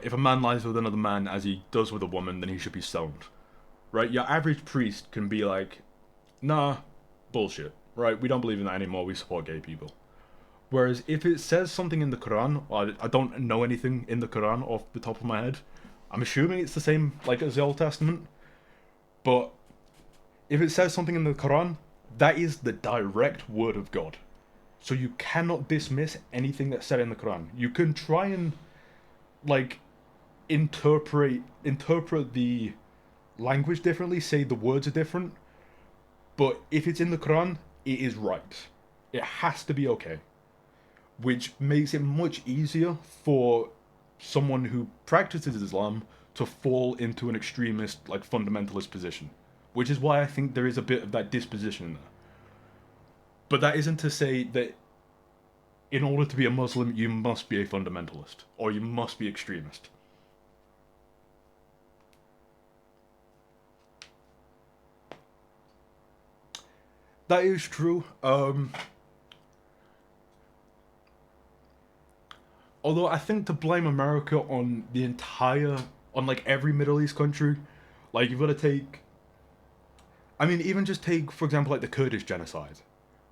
if a man lies with another man as he does with a woman, then he should be stoned. Right? Your average priest can be like, nah, bullshit. Right? We don't believe in that anymore. We support gay people. Whereas if it says something in the Quran, I don't know anything in the Quran off the top of my head. I'm assuming it's the same like as the Old Testament. But if it says something in the Quran, that is the direct word of God. So you cannot dismiss anything that's said in the Quran. You can try and like interpret the language differently, say the words are different, but if it's in the Quran, it is right. It has to be okay. Which makes it much easier for someone who practices Islam to fall into an extremist, like fundamentalist position. Which is why I think there is a bit of that disposition there. But that isn't to say that in order to be a Muslim, you must be a fundamentalist or you must be extremist. That is true. Although I think to blame America on the entire, on like every Middle East country, like you've got to take, I mean, even just take, for example, like the Kurdish genocide,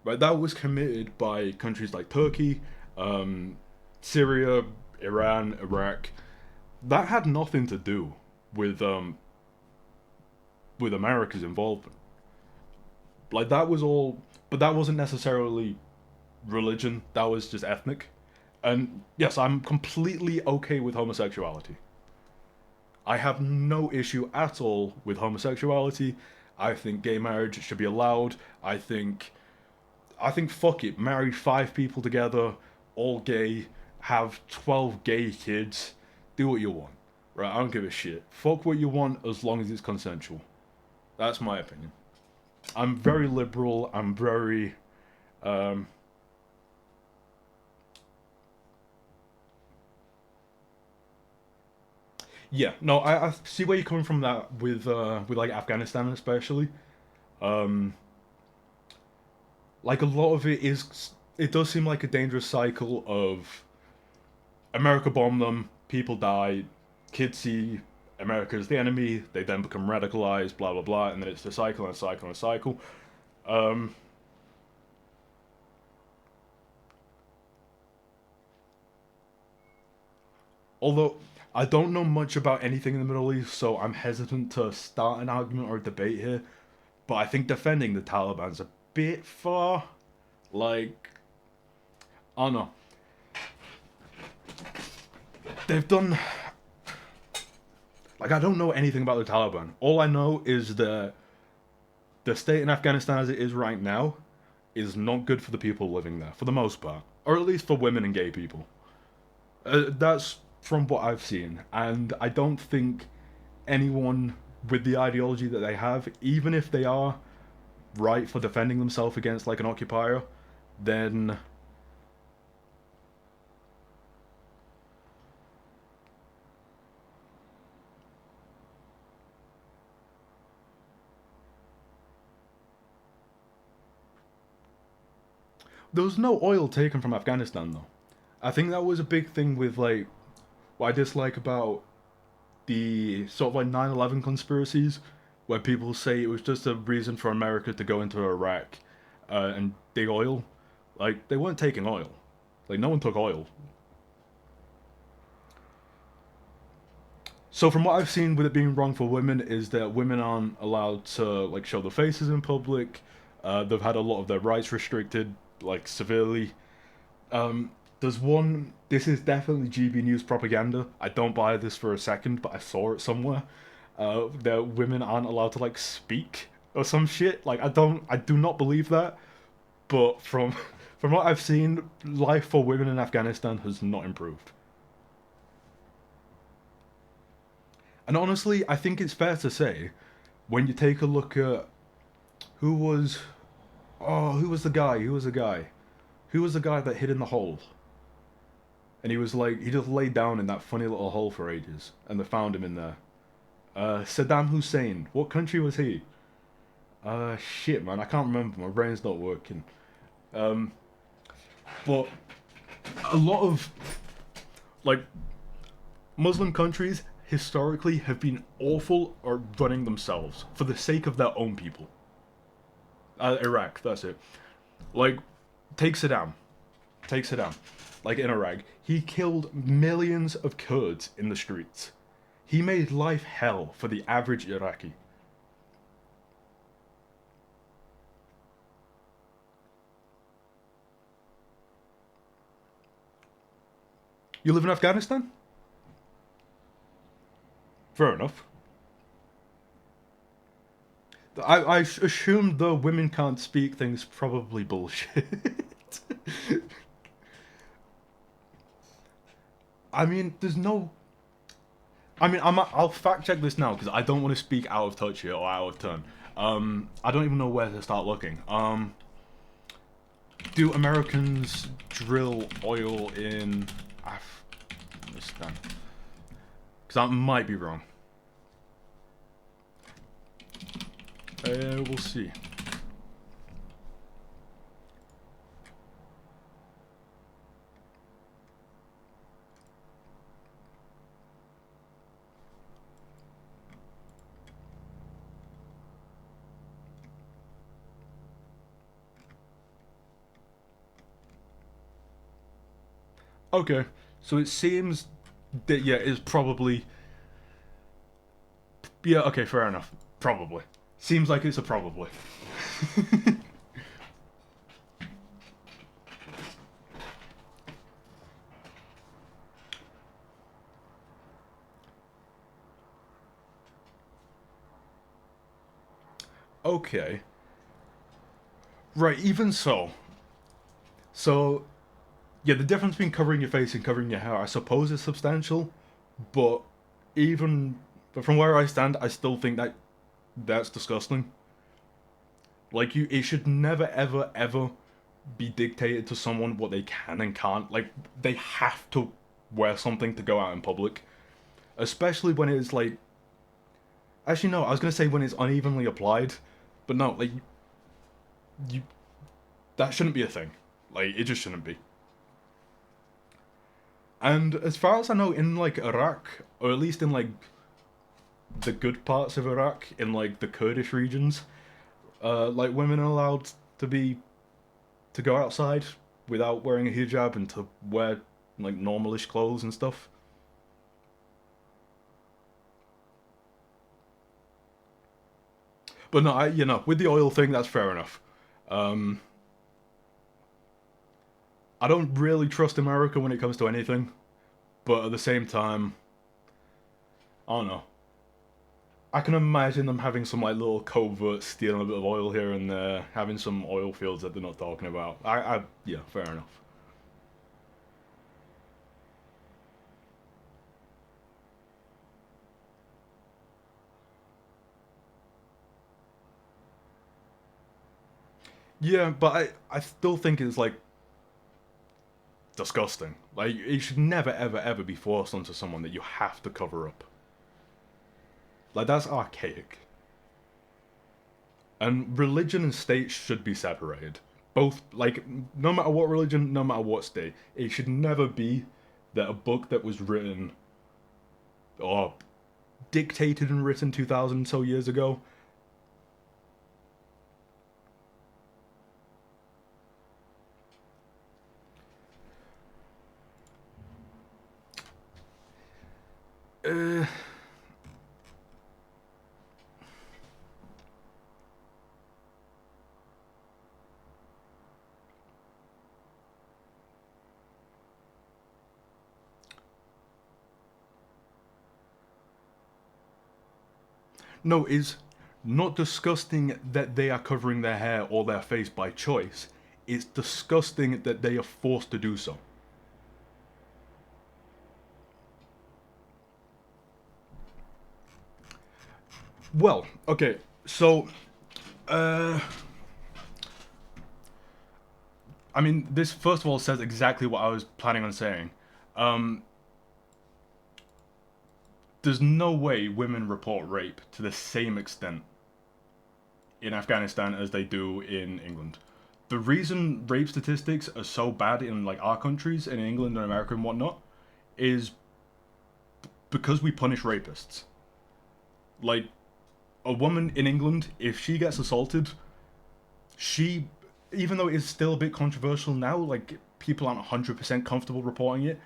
right? That was committed by countries like Turkey, Syria, Iran, Iraq. That had nothing to do with America's involvement. Like that was all, but that wasn't necessarily religion. That was just ethnic. And yes, I'm completely okay with homosexuality. I have no issue at all with homosexuality. I think gay marriage should be allowed. I think fuck it, marry 5 people together, all gay, have 12 gay kids, do what you want. Right, I don't give a shit. Fuck what you want as long as it's consensual. That's my opinion. I'm very liberal, I'm very um yeah, no, I see where you're coming from that with like Afghanistan especially. Um like a lot of it is, it does seem like a dangerous cycle of America bomb them, people die, kids see America as the enemy, they then become radicalized, blah blah blah, and then it's a cycle and a cycle and a cycle. Um, Although I don't know much about anything in the Middle East, so I'm hesitant to start an argument or a debate here. But I think defending the Taliban's a bit far. Like, I don't know. They've done. Like, I don't know anything about the Taliban. All I know is that the state in Afghanistan as it is right now is not good for the people living there, for the most part. Or at least for women and gay people. That's from what I've seen. And I don't think anyone with the ideology that they have, even if they are right for defending themselves against like an occupier, then there was no oil taken from Afghanistan though. I think that was a big thing with like what I dislike about the sort of like 9/11 conspiracies, where people say it was just a reason for America to go into Iraq and dig oil. Like they weren't taking oil. Like no one took oil. So from what I've seen with it being wrong for women is that women aren't allowed to like show their faces in public. They've had a lot of their rights restricted, like severely. There's one. This is definitely GB News propaganda. I don't buy this for a second, but I saw it somewhere. That women aren't allowed to like speak or some shit. Like I don't. I do not believe that. But from from what I've seen, life for women in Afghanistan has not improved. And honestly, I think it's fair to say, when you take a look at who was, oh, who was the guy? Who was the guy? Who was the guy that hid in the hole? And he was like, he just laid down in that funny little hole for ages, and they found him in there. Saddam Hussein. What country was he? Shit, man, I can't remember. My brain's not working. Um, but a lot of like Muslim countries historically have been awful at running themselves for the sake of their own people. Iraq, that's it. Like, take Saddam. Take Saddam. Like in Iraq, he killed millions of Kurds in the streets. He made life hell for the average Iraqi. You live in Afghanistan? Fair enough. I assume the women can't speak thing's probably bullshit. I mean, there's no. I mean, I'll fact check this now because I don't want to speak out of touch here or out of turn. I don't even know where to start looking. Do Americans drill oil in Afghanistan? Because that might be wrong. We'll see. Okay, so it seems that yeah, it's probably yeah. Okay, fair enough. Probably seems like it's a probably. Okay, right. Even so, so yeah, the difference between covering your face and covering your hair, I suppose, is substantial. But even but from where I stand, I still think that that's disgusting. Like it should never, ever, ever be dictated to someone what they can and can't. Like they have to wear something to go out in public, especially when it's like. Actually, no. I was gonna say when it's unevenly applied, but no. Like you, that shouldn't be a thing. Like it just shouldn't be. And as far as I know, in like Iraq, or at least in like the good parts of Iraq, in like the Kurdish regions, like women are allowed to be to go outside without wearing a hijab and to wear like normalish clothes and stuff. But no, with the oil thing, that's fair enough. Um, I don't really trust America when it comes to anything, but at the same time, I don't know. I can imagine them having some like little covert stealing a bit of oil here and there, having some oil fields that they're not talking about. Yeah, fair enough. Yeah, but I still think it's like disgusting. Like it should never ever ever be forced onto someone that you have to cover up. Like that's archaic. And religion and state should be separated. Both like no matter what religion, no matter what state, it should never be that a book that was written or dictated and written 2000 so years ago. Uh, no, is not disgusting that they are covering their hair or their face by choice. It's disgusting that they are forced to do so. Well, okay, so uh, I mean, this first of all says exactly what I was planning on saying. Um, there's no way women report rape to the same extent in Afghanistan as they do in England. The reason rape statistics are so bad in like our countries, in England and America and whatnot, is because we punish rapists. Like, a woman in England, if she gets assaulted, she, even though it is still a bit controversial now, like, people aren't 100% comfortable reporting it,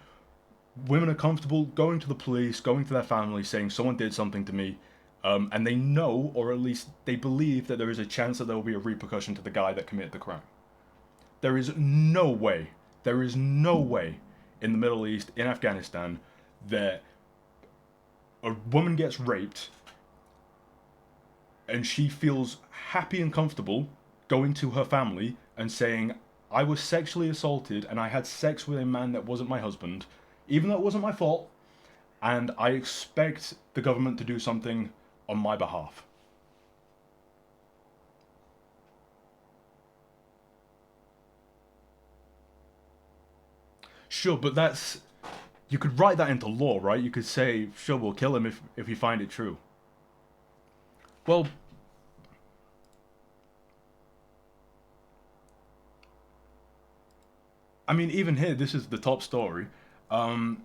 women are comfortable going to the police, going to their family, saying someone did something to me, and they know, or at least they believe, that there is a chance that there will be a repercussion to the guy that committed the crime. There is no way in the Middle East, in Afghanistan, that a woman gets raped and she feels happy and comfortable going to her family and saying, I was sexually assaulted and I had sex with a man that wasn't my husband, even though it wasn't my fault, and I expect the government to do something on my behalf. Sure, but that's... You could write that into law, right? You could say, sure, we'll kill him if you find it true. Well... I mean, even here, this is the top story. The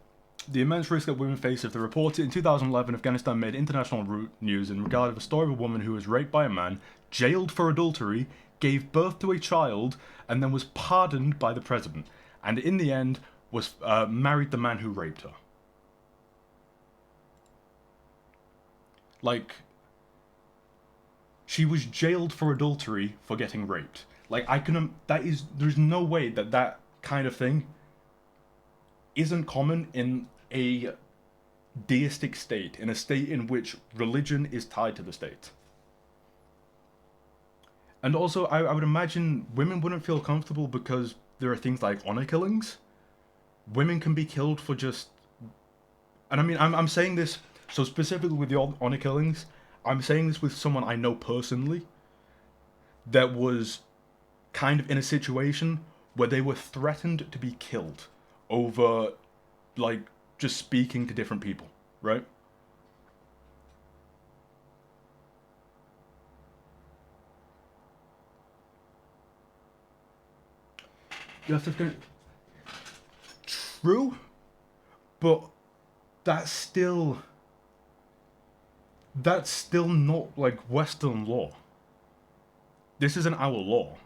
immense risk that women face if they report it. In 2011, Afghanistan made international news in regard of a story of a woman who was raped by a man, jailed for adultery, gave birth to a child, and then was pardoned by the president. And in the end, was married the man who raped her. Like, she was jailed for adultery for getting raped. Like, there's no way that kind of thing isn't common in a deistic state, in a state in which religion is tied to the state. And also, I would imagine women wouldn't feel comfortable because there are things like honor killings. Women can be killed for just... And I mean, I'm saying this, so specifically with the honor killings, I'm saying this with someone I know personally that was kind of in a situation where they were threatened to be killed over, like, just speaking to different people, right? You have to go... True, but that's still not, like, Western law. This isn't our law.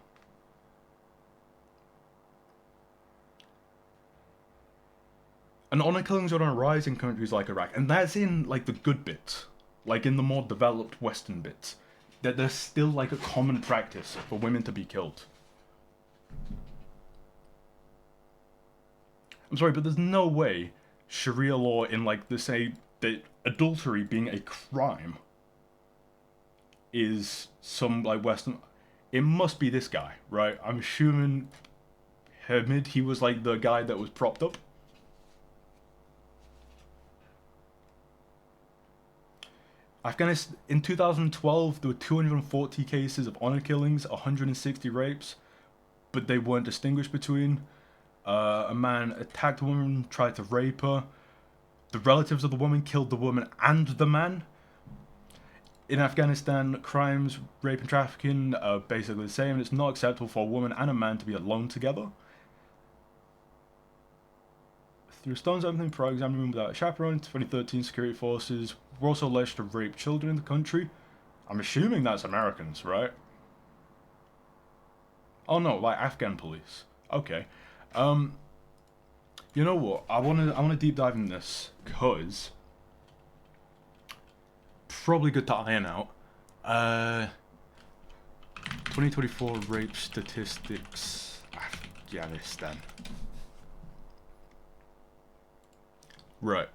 And honor killings are on a rise in countries like Iraq, and that's in, like, the good bits, like in the more developed Western bits, that there's still, like, a common practice for women to be killed. I'm sorry, but there's no way Sharia law in, like, say that adultery being a crime is some, like, Western... It must be this guy, right? I'm assuming Hamid, he was, like, the guy that was propped up. Afghanistan, in 2012, there were 240 cases of honor killings, 160 rapes, but they weren't distinguished between. A man attacked a woman, tried to rape her. The relatives of the woman killed the woman and the man. In Afghanistan, crimes, rape and trafficking are basically the same, and it's not acceptable for a woman and a man to be alone together. Through stones opening for examining room without a chaperone, 2013 security forces were also alleged to rape children in the country. I'm assuming that's Americans, right? Oh no, like Afghan police. Okay. You know what? I wanna deep dive in this, cause probably good to iron out. 2024 rape statistics, Afghanistan. Right.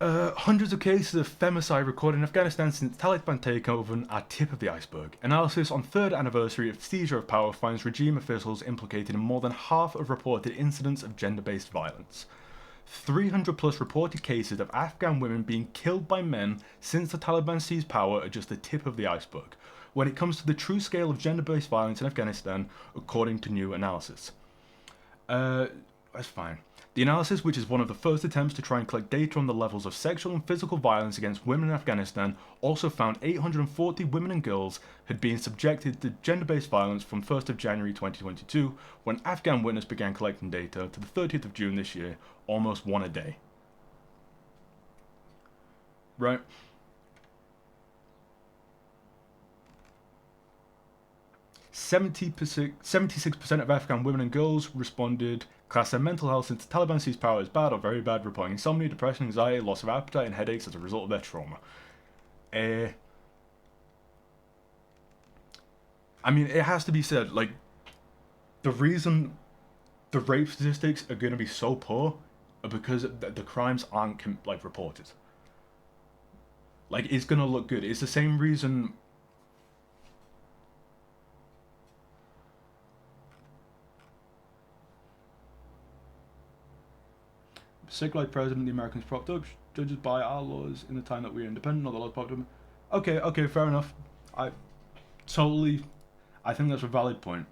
Hundreds of cases of femicide recorded in Afghanistan since Taliban takeover are tip of the iceberg. Analysis on third anniversary of seizure of power finds regime officials implicated in more than half of reported incidents of gender-based violence. 300 plus reported cases of Afghan women being killed by men since the Taliban seized power are just the tip of the iceberg when it comes to the true scale of gender-based violence in Afghanistan, according to new analysis. That's fine. The analysis, which is one of the first attempts to try and collect data on the levels of sexual and physical violence against women in Afghanistan, also found 840 women and girls had been subjected to gender-based violence from 1st of January 2022, when Afghan Witness began collecting data, to the 30th of June this year, almost one a day. right? 76% of Afghan women and girls responded class their mental health since the Taliban seized power as bad or very bad, reporting insomnia, depression, anxiety, loss of appetite, and headaches as a result of their trauma. Uh, I mean, it has to be said, like, the reason the rape statistics are going to be so poor are because the crimes aren't, like, reported. Like, it's going to look good. It's the same reason. Secular president, the Americans propped up, judges by our laws in the time that we are independent, or the laws propped up. Okay, fair enough. I totally, I think that's a valid point.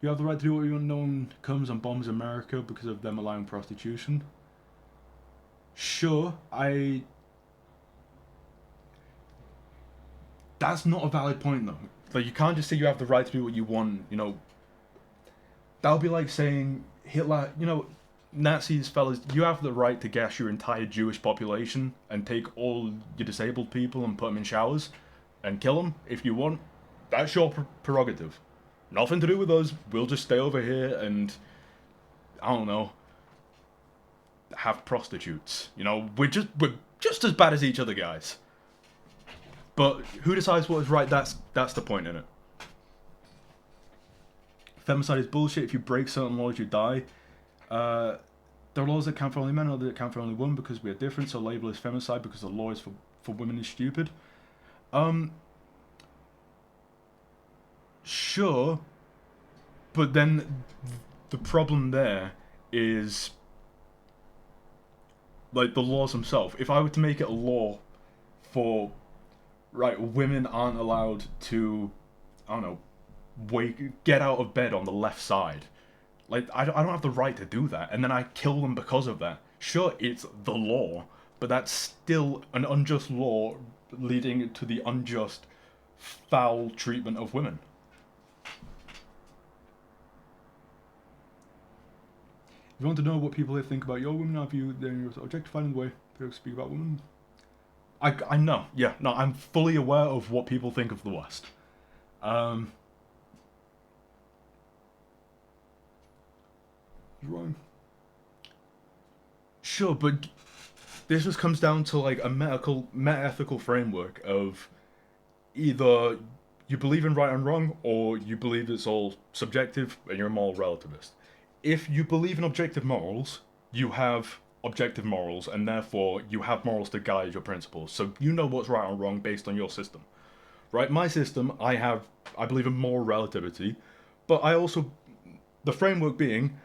You have the right to do what you want. No one comes and bombs America because of them allowing prostitution. Sure, that's not a valid point though. Like, you can't just say you have the right to do what you want. You know, that would be like saying Hitler. You know, Nazis, fellas, you have the right to gas your entire Jewish population and take all your disabled people and put them in showers and kill them if you want. That's your prerogative. Nothing to do with us. We'll just stay over here and, I don't know, have prostitutes. You know, we're just as bad as each other, guys. But who decides what is right? That's the point in it. Femicide is bullshit. If you break certain laws, you die. There are laws that count for only men, others that count for only women because we are different. So label is femicide because the law is for women is stupid. Sure, but then the problem there is, like, the laws themselves. If I were to make it a law for, right, women aren't allowed to, I don't know, get out of bed on the left side. Like, I don't have the right to do that, and then I kill them because of that. Sure, it's the law, but that's still an unjust law leading to the unjust, foul treatment of women. If you want to know what people think about your women, have you then you're objectifying the way people speak about women? I know, yeah, no, I'm fully aware of what people think of the West. Wrong. Sure, but this just comes down to, like, a meta-ethical framework of either you believe in right and wrong, or you believe it's all subjective and you're a moral relativist. If you believe in objective morals, you have objective morals, and therefore you have morals to guide your principles. So you know what's right or wrong based on your system. Right? My system, I believe in moral relativity, but I also, the framework being,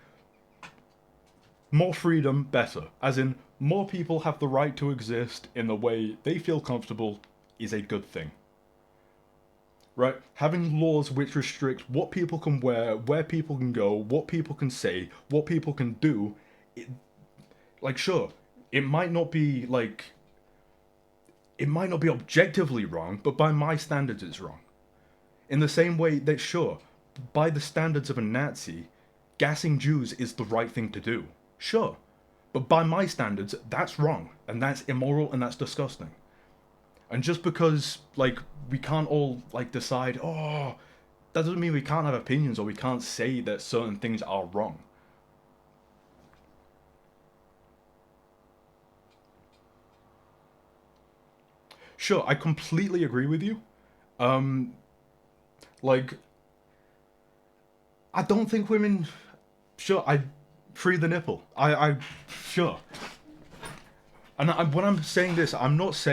more freedom, better. As in, more people have the right to exist in the way they feel comfortable is a good thing. Right? Having laws which restrict what people can wear, where people can go, what people can say, what people can do, like, sure, it might not be, like, it might not be objectively wrong, but by my standards it's wrong. In the same way that, sure, by the standards of a Nazi, gassing Jews is the right thing to do. Sure. But by my standards, that's wrong, and that's immoral, and that's disgusting. And just because, like, we can't all, like, decide, oh, that doesn't mean we can't have opinions or we can't say that certain things are wrong. Sure, I completely agree with you. Like, I don't think women. Sure, I free the nipple. Sure. And when I'm saying this, I'm not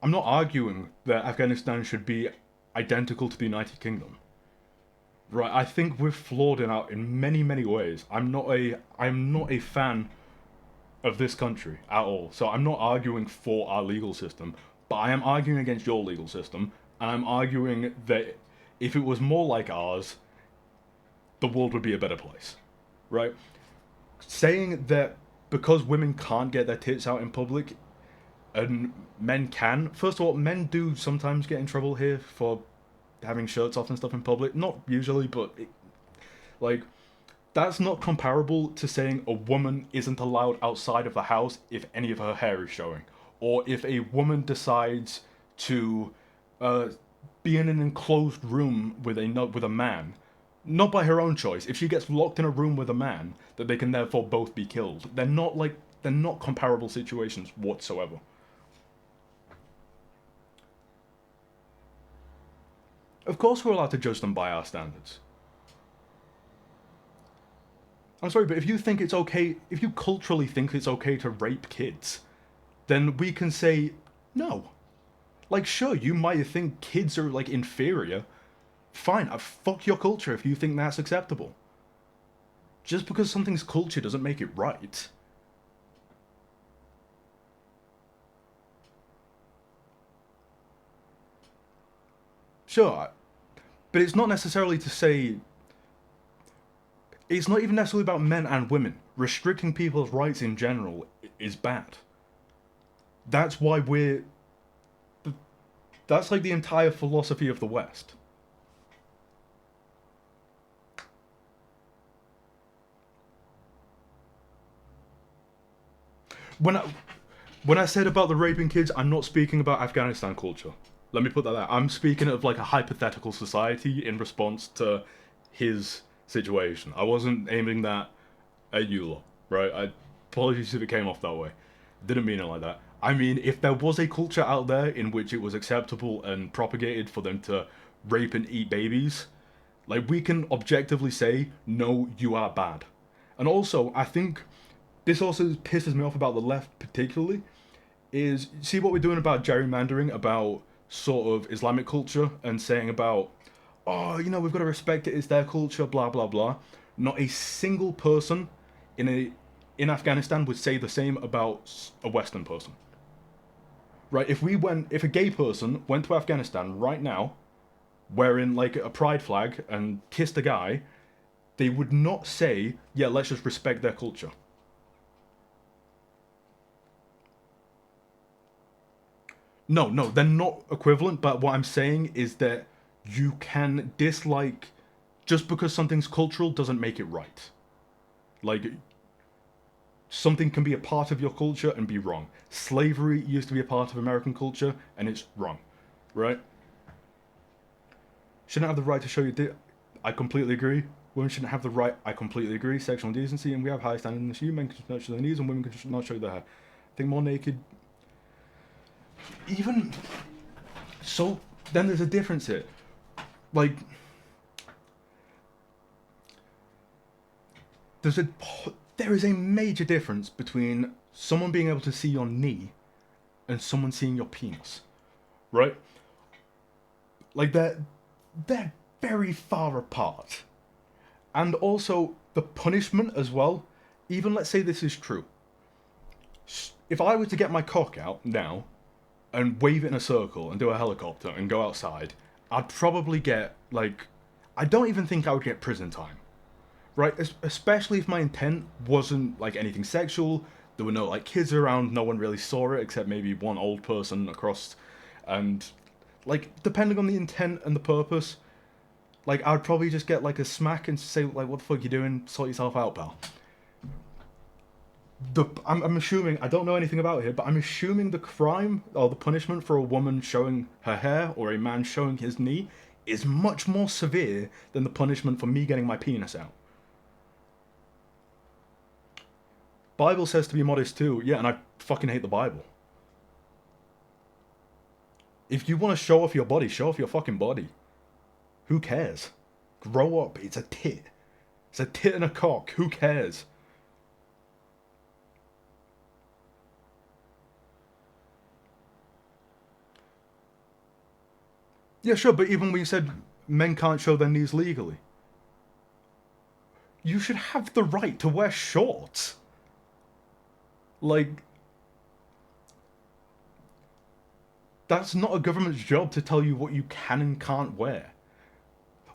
arguing that Afghanistan should be identical to the United Kingdom. Right, I think we're flawed in many ways. I'm not a fan of this country at all. So I'm not arguing for our legal system, but I am arguing against your legal system, and I'm arguing that if it was more like ours, the world would be a better place. Right? Saying that because women can't get their tits out in public and men can, first of all, men do sometimes get in trouble here for having shirts off and stuff in public. Not usually, but like, that's not comparable to saying a woman isn't allowed outside of the house if any of her hair is showing, or if a woman decides to uh, be in an enclosed room with a man, not by her own choice. If she gets locked in a room with a man, that they can therefore both be killed. They're not comparable situations whatsoever. Of course, we're allowed to judge them by our standards. I'm sorry, but if you think it's okay, if you culturally think it's okay to rape kids, then we can say no. Like, sure, you might think kids are like inferior. Fine, fuck your culture if you think that's acceptable. Just because something's culture doesn't make it right. Sure, but it's not necessarily to say. It's not even necessarily about men and women. Restricting people's rights in general is bad. That's why we're. That's like the entire philosophy of the West. When I, when I said about the raping kids, I'm not speaking about Afghanistan culture. Let me put that out. I'm speaking of like a hypothetical society in response to his situation. I wasn't aiming that at you lot, right? Apologies if it came off that way. Didn't mean it like that. I mean, if there was a culture out there in which it was acceptable and propagated for them to rape and eat babies, like we can objectively say, no, you are bad. And also, I think this also pisses me off about the left particularly, is see what we're doing about gerrymandering, about sort of Islamic culture, and saying about, oh, we've got to respect it, it's their culture, blah blah blah. Not a single person in Afghanistan would say the same about a Western person. Right? If a gay person went to Afghanistan right now, wearing like a pride flag and kissed a guy, they would not say, yeah, let's just respect their culture. No, they're not equivalent, but what I'm saying is that you can dislike just because something's cultural doesn't make it right. Like something can be a part of your culture and be wrong. Slavery used to be a part of American culture and it's wrong, right? Shouldn't have the right to show your I completely agree. Women shouldn't have the right. I completely agree. Sexual indecency, and we have high standards in the men can not show their knees and women can not show their hair. I think more naked. Even so, then there's a difference here. Like, there is a major difference between someone being able to see your knee and someone seeing your penis, right? Like they're very far apart. And also the punishment as well. Even let's say this is true. If I were to get my cock out now and wave it in a circle and do a helicopter and go outside, I'd probably get like, I don't even think I would get prison time, right? Especially if my intent wasn't like anything sexual. There were no like kids around. No one really saw it except maybe one old person across, and like depending on the intent and the purpose, like I'd probably just get like a smack and say like, "What the fuck you doing? Sort yourself out, pal." I'm assuming I don't know anything about it here, but I'm assuming the crime or the punishment for a woman showing her hair or a man showing his knee is much more severe than the punishment for me getting my penis out. Bible says to be modest too, yeah, and I fucking hate the Bible. If you want to show off your body, show off your fucking body. Who cares? Grow up. It's a tit. It's a tit and a cock. Who cares? Yeah, sure, but even when you said men can't show their knees legally, you should have the right to wear shorts. Like, that's not a government's job to tell you what you can and can't wear.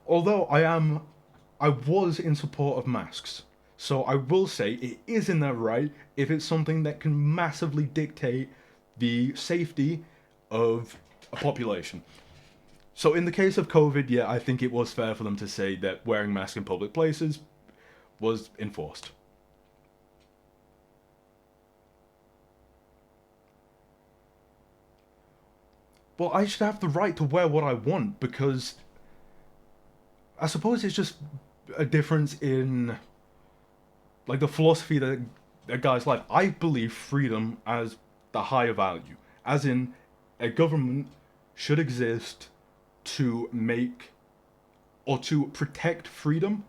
Although I was in support of masks. So I will say it is in their right if it's something that can massively dictate the safety of a population. So in the case of COVID, yeah, I think it was fair for them to say that wearing masks in public places was enforced. well, I should have the right to wear what I want because I suppose it's just a difference in like the philosophy that a guy's life. I believe freedom as the higher value, as in a government should exist to make or to protect freedom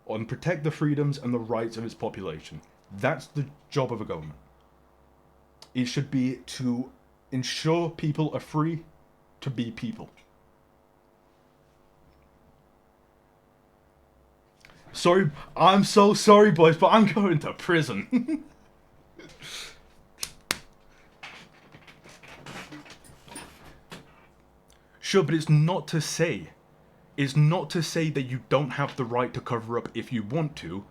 and protect the freedoms and the rights of its population. That's the job of a government. It should be to ensure people are free to be people. Sorry, I'm so sorry, boys, but I'm going to prison. Sure, but it's not to say that you don't have the right to cover up if you want to.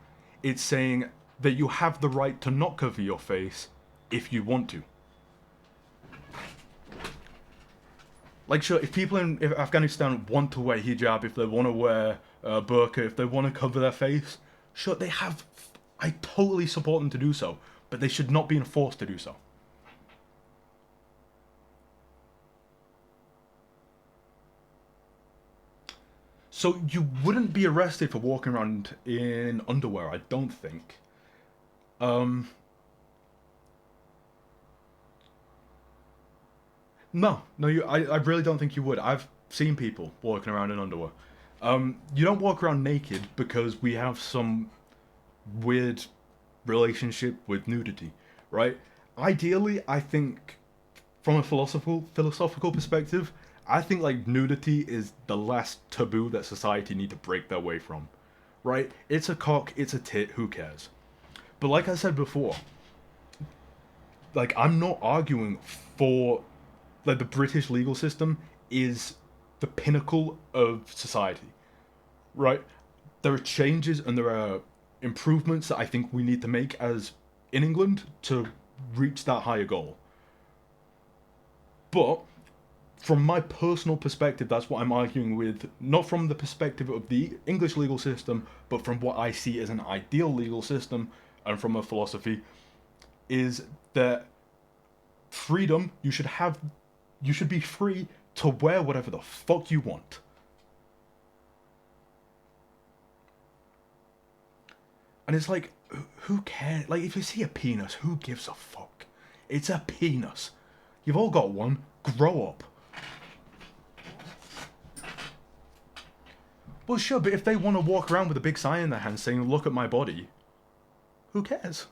It's saying that you have the right to not cover your face if you want to. Like, sure, if people in Afghanistan want to wear hijab, if they want to wear burqa, if they want to cover their face, sure, they have. I totally support them to do so, but they should not be enforced to do so. So you wouldn't be arrested for walking around in underwear, I don't think. Um, no, I really don't think you would. I've seen people walking around in underwear. You don't walk around naked because we have some weird relationship with nudity, right? Ideally, I think from a philosophical perspective, I think like nudity is the last taboo that society need to break their way from, right? It's a cock, it's a tit, who cares? But like I said before, like I'm not arguing for like the British legal system is the pinnacle of society, right? There are changes and there are improvements that I think we need to make as in England to reach that higher goal. But from my personal perspective, that's what I'm arguing with, not from the perspective of the English legal system, but from what I see as an ideal legal system and from a philosophy, is that freedom, you should be free to wear whatever the fuck you want. And it's like, who cares? Like, if you see a penis, who gives a fuck? It's a penis. You've all got one. Grow up. Well, sure, but if they want to walk around with a big sign in their hand saying, look at my body, who cares?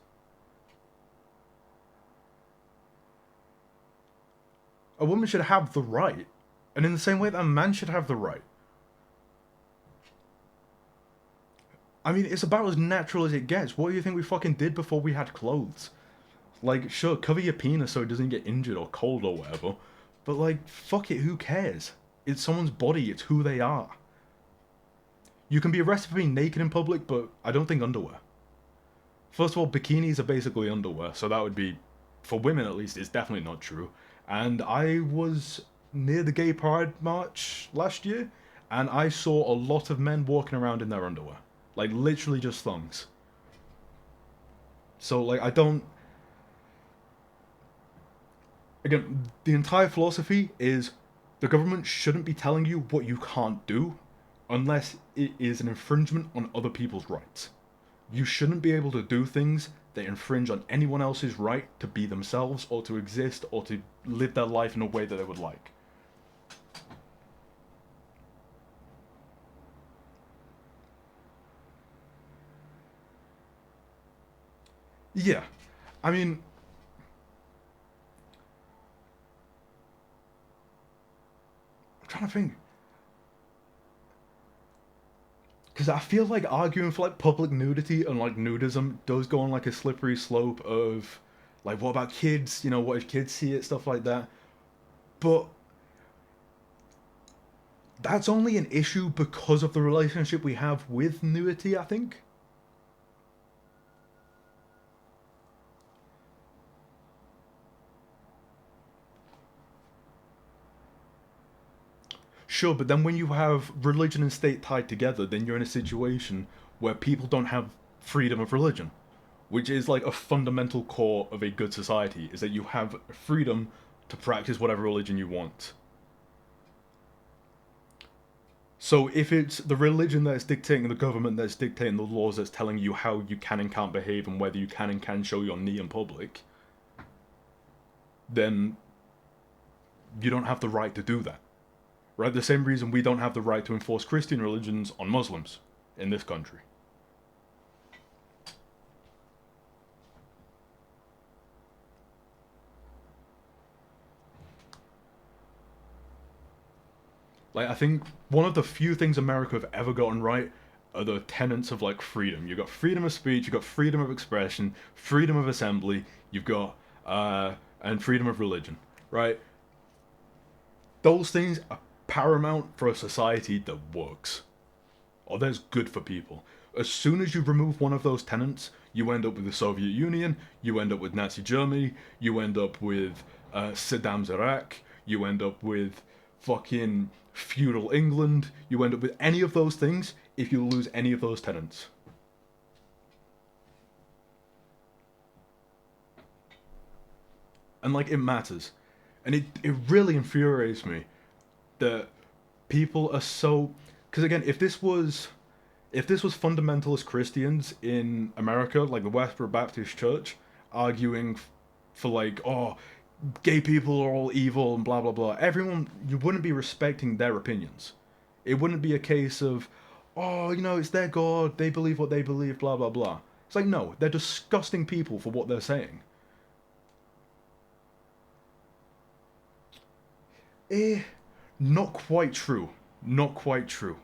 A woman should have the right. And in the same way that a man should have the right. I mean, it's about as natural as it gets. What do you think we fucking did before we had clothes? Like, sure, cover your penis so it doesn't get injured or cold or whatever. But, like, fuck it, who cares? It's someone's body, it's who they are. You can be arrested for being naked in public, but I don't think underwear. First of all, bikinis are basically underwear, so that would be, for women at least, it's definitely not true. And I was near the Gay Pride March last year, and I saw a lot of men walking around in their underwear. Like, literally just thongs. So, like, I don't... Again, the entire philosophy is the government shouldn't be telling you what you can't do unless it is an infringement on other people's rights. You shouldn't be able to do things that infringe on anyone else's right to be themselves or to exist or to live their life in a way that they would like. Yeah. I mean, I'm trying to think. Because I feel like arguing for like public nudity and like nudism does go on like a slippery slope of like what about kids? You know, what if kids see it, stuff like that. But that's only an issue because of the relationship we have with nudity, I think. Sure, but then when you have religion and state tied together, then you're in a situation where people don't have freedom of religion, which is like a fundamental core of a good society, is that you have freedom to practice whatever religion you want. So if it's the religion that's dictating the government, that's dictating the laws, that's telling you how you can and can't behave and whether you can and can show your knee in public, then you don't have the right to do that. Right? The same reason we don't have the right to enforce Christian religions on Muslims in this country. Like, I think one of the few things America have ever gotten right are the tenets of, like, freedom. You've got freedom of speech, you've got freedom of expression, freedom of assembly, you've got, and freedom of religion, right? Those things are paramount for a society that works, or that's good for people. As soon as you remove one of those tenets, you end up with the Soviet Union, you end up with Nazi Germany, you end up with Saddam's Iraq, you end up with fucking feudal England, you end up with any of those things if you lose any of those tenets. And like, it matters. And it really infuriates me that people are so, because again, if this was fundamentalist Christians in America, like the Westboro Baptist Church, arguing for like, oh, gay people are all evil and blah blah blah, everyone, you wouldn't be respecting their opinions. It wouldn't be a case of, oh, it's their God, they believe what they believe, blah blah blah. It's like, no, they're disgusting people for what they're saying. Eh, not quite true. Not quite true.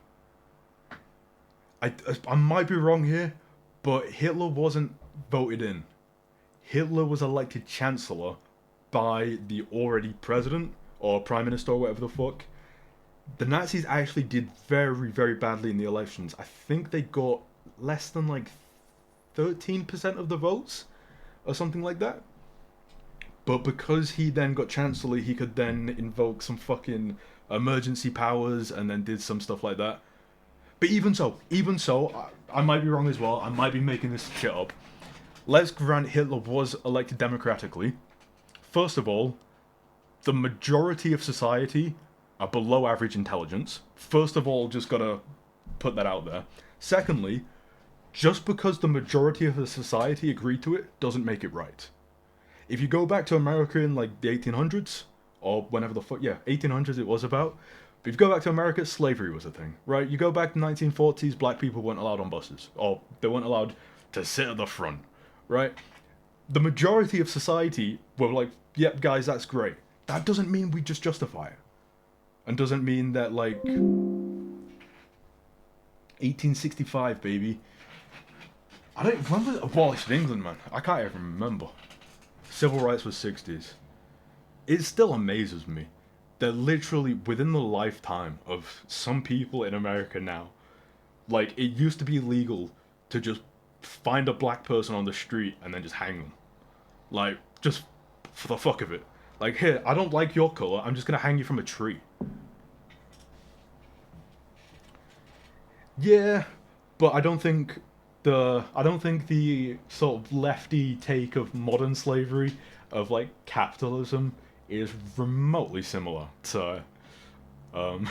I might be wrong here, but Hitler wasn't voted in. Hitler was elected chancellor by the already president or prime minister or whatever the fuck. The Nazis actually did very, very badly in the elections. I think they got less than like 13% of the votes or something like that. But because he then got chancellor, he could then invoke some fucking emergency powers and then did some stuff like that. But even so, I might be wrong as well. I might be making this shit up. Let's grant Hitler was elected democratically. First of all, the majority of society are below average intelligence. First of all, just gotta put that out there. Secondly, just because the majority of the society agreed to it doesn't make it right. If you go back to America in like the 1800s, or whenever the fuck, yeah, 1800s it was about. But if you go back to America, slavery was a thing, right? You go back to the 1940s, black people weren't allowed on buses, or they weren't allowed to sit at the front, right? The majority of society were like, yep, guys, that's great. That doesn't mean we just justify it. And doesn't mean that, like, 1865, baby. I don't remember abolished in England, man. I can't even remember. Civil rights was 60s. It still amazes me that literally within the lifetime of some people in America now, like, it used to be legal to just find a black person on the street and then just hang them. Like, just for the fuck of it. Like, here, I don't like your color, I'm just gonna hang you from a tree. Yeah, but I don't think the sort of lefty take of modern slavery, of like capitalism, is remotely similar to um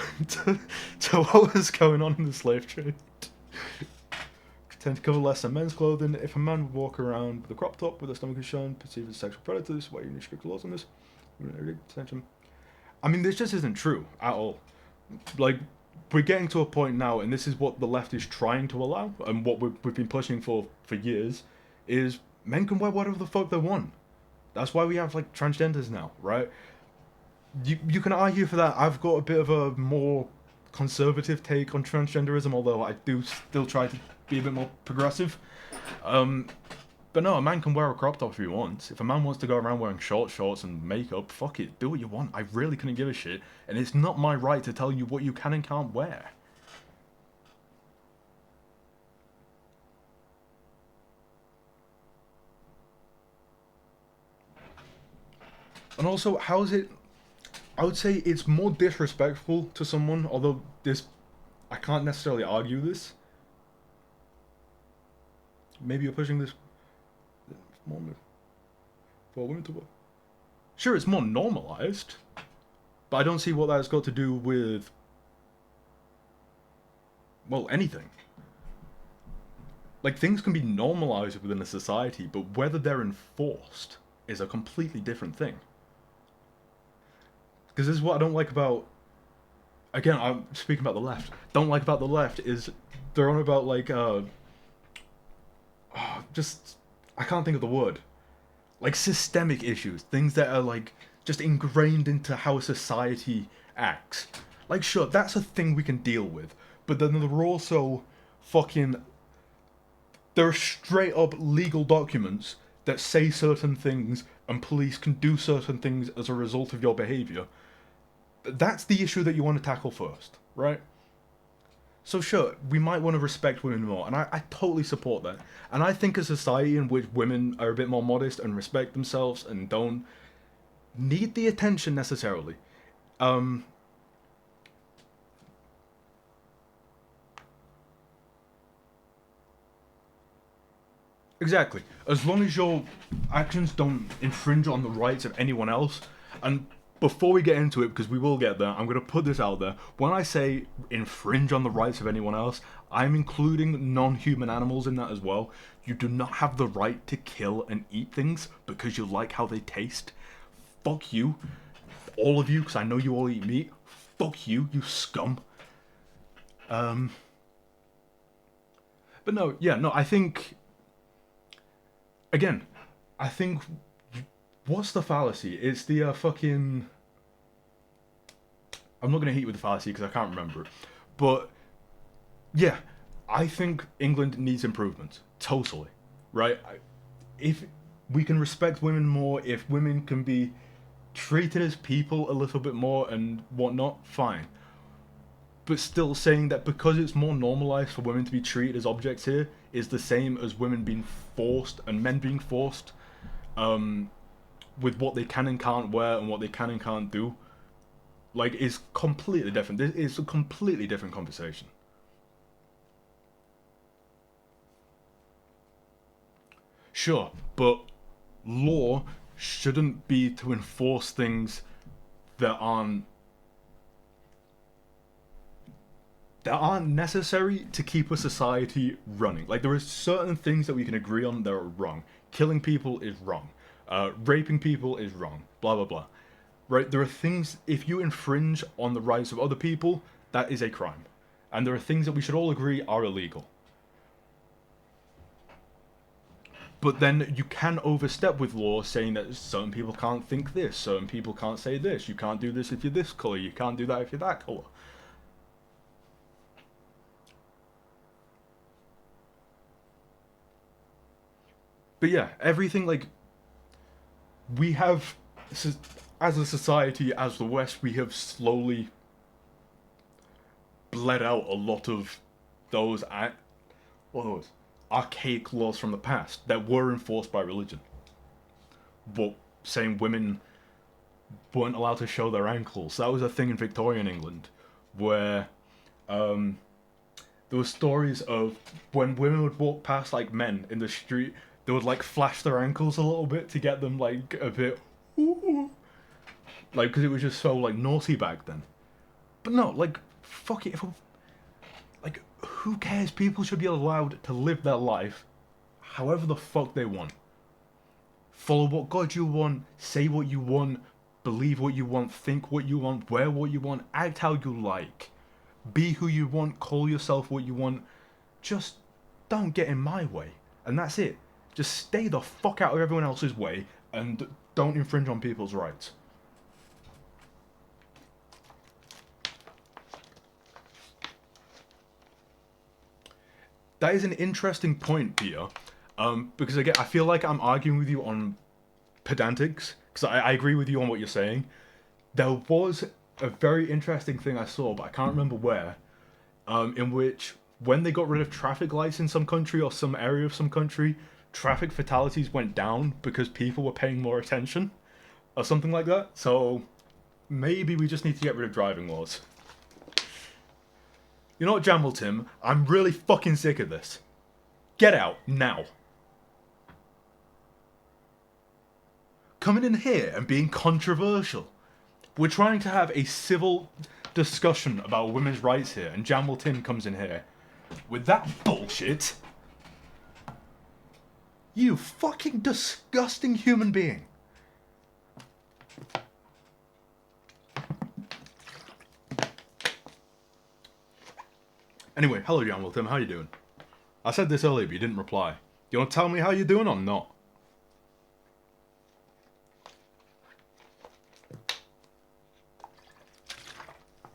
to what was going on in the slave trade. Tend to cover less than men's clothing. If a man would walk around with a crop top with a stomach is shown, perceived as sexual predators, why you need strict laws on this? I mean, this just isn't true at all. Like, we're getting to a point now, and this is what the left is trying to allow, and what we've been pushing for years, is men can wear whatever the fuck they want. That's why we have, like, transgenders now, right? You can argue for that. I've got a bit of a more conservative take on transgenderism, although I do still try to be a bit more progressive. Um, but no, a man can wear a crop top if he wants. If a man wants to go around wearing shorts and makeup, fuck it, do what you want. I really couldn't give a shit, and it's not my right to tell you what you can and can't wear. And also, how is it? I would say it's more disrespectful to someone, although this, I can't necessarily argue this. Maybe you're pushing this more for women to wear. Sure, it's more normalized, but I don't see what that's got to do with well, anything. Like, things can be normalized within a society, but whether they're enforced is a completely different thing. Because this is what I don't like about... Again, I'm speaking about the left. Don't like about the left is they're on about, like, just... I can't think of the word. Like, systemic issues. Things that are, like, just ingrained into how a society acts. Like, sure, that's a thing we can deal with. But then there are also fucking... There are straight up legal documents that say certain things and police can do certain things as a result of your behaviour. That's the issue that you want to tackle first, right? So sure, we might want to respect women more, and I totally support that. And I think a society in which women are a bit more modest and respect themselves and don't need the attention necessarily. Exactly. As long as your actions don't infringe on the rights of anyone else, and before we get into it, because we will get there, I'm going to put this out there. When I say infringe on the rights of anyone else, I'm including non-human animals in that as well. You do not have the right to kill and eat things because you like how they taste. Fuck you. All of you, because I know you all eat meat. Fuck you, you scum. But no, yeah, no, I think... Again, I think... What's the fallacy? It's the fucking... I'm not going to hit you with the fallacy because I can't remember it. But, yeah, I think England needs improvement. Totally. Right? If we can respect women more, if women can be treated as people a little bit more and whatnot, fine. But still saying that because it's more normalised for women to be treated as objects here is the same as women being forced and men being forced with what they can and can't wear and what they can and can't do, like, is completely different. This is a completely different conversation. Sure, but law shouldn't be to enforce things that aren't necessary to keep a society running. Like, there are certain things that we can agree on that are wrong. Killing people is wrong. Raping people is wrong. Blah, blah, blah. Right? There are things, if you infringe on the rights of other people, that is a crime. And there are things that we should all agree are illegal. But then you can overstep with law saying that certain people can't think this, certain people can't say this, you can't do this if you're this colour, you can't do that if you're that colour. But yeah, everything, like, we have, as a society, as the West, we have slowly bled out a lot of those, archaic laws from the past that were enforced by religion. But saying women weren't allowed to show their ankles. That was a thing in Victorian England, where there were stories of when women would walk past, like, men in the street, they would, like, flash their ankles a little bit to get them, like, a bit, ooh. Like, because it was just so, like, naughty back then. But no, like, fuck it. Like, who cares? People should be allowed to live their life however the fuck they want. Follow what God you want, say what you want, believe what you want, think what you want, wear what you want, act how you like. Be who you want, call yourself what you want. Just don't get in my way. And that's it. Just stay the fuck out of everyone else's way and don't infringe on people's rights. That is an interesting point, Peter, because again, I feel like I'm arguing with you on pedantics, because I agree with you on what you're saying. There was a very interesting thing I saw, but I can't remember where, in which when they got rid of traffic lights in some country or some area of some country, traffic fatalities went down because people were paying more attention, or something like that. So maybe we just need to get rid of driving laws. You know what, Jamble Tim? I'm really fucking sick of this. Get out, now. Coming in here and being controversial. We're trying to have a civil discussion about women's rights here, and Jamble Tim comes in here with that bullshit. You fucking disgusting human being. Anyway, hello John Wilton, how you doing? I said this earlier but you didn't reply. You want to tell me how you're doing or not?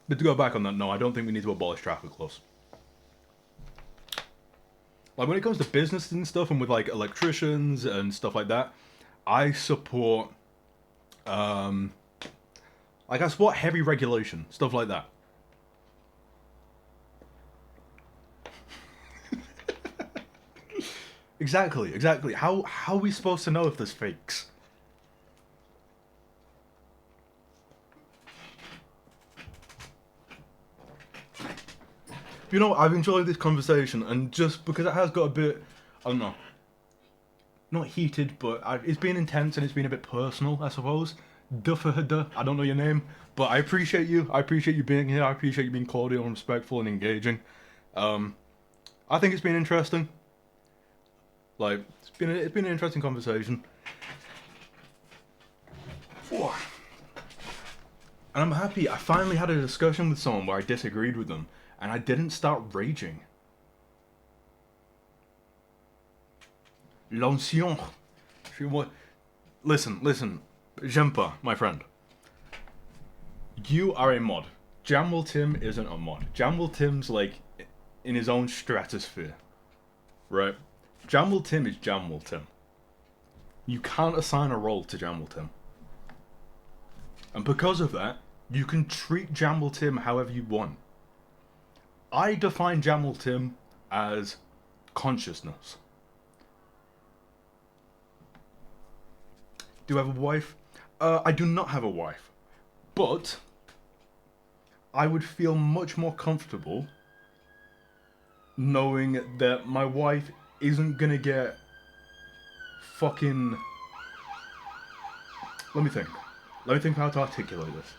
But to go back on that, no, I don't think we need to abolish traffic laws. Like, when it comes to business and stuff, and with, like, electricians and stuff like that, I support, like, I support heavy regulation, stuff like that. Exactly. How are we supposed to know if there's fakes? You know, I've enjoyed this conversation, and just because it has got a bit, I don't know, not heated, but it's been intense and it's been a bit personal, I suppose. I don't know your name, but I appreciate you. I appreciate you being here. I appreciate you being cordial and respectful and engaging. I think it's been interesting. Like, it's been an interesting conversation. And I'm happy I finally had a discussion with someone where I disagreed with them. And I didn't start raging. L'ancien. Listen. J'aime pas, my friend. You are a mod. Jamwell Tim isn't a mod. Jamwell Tim's like in his own stratosphere. Right? Jamwell Tim is Jamwell Tim. You can't assign a role to Jamwell Tim. And because of that, you can treat Jamwell Tim however you want. I define Jamwell Tim as consciousness. Do I have a wife? I do not have a wife. But I would feel much more comfortable knowing that my wife isn't gonna get fucking... Let me think how to articulate this.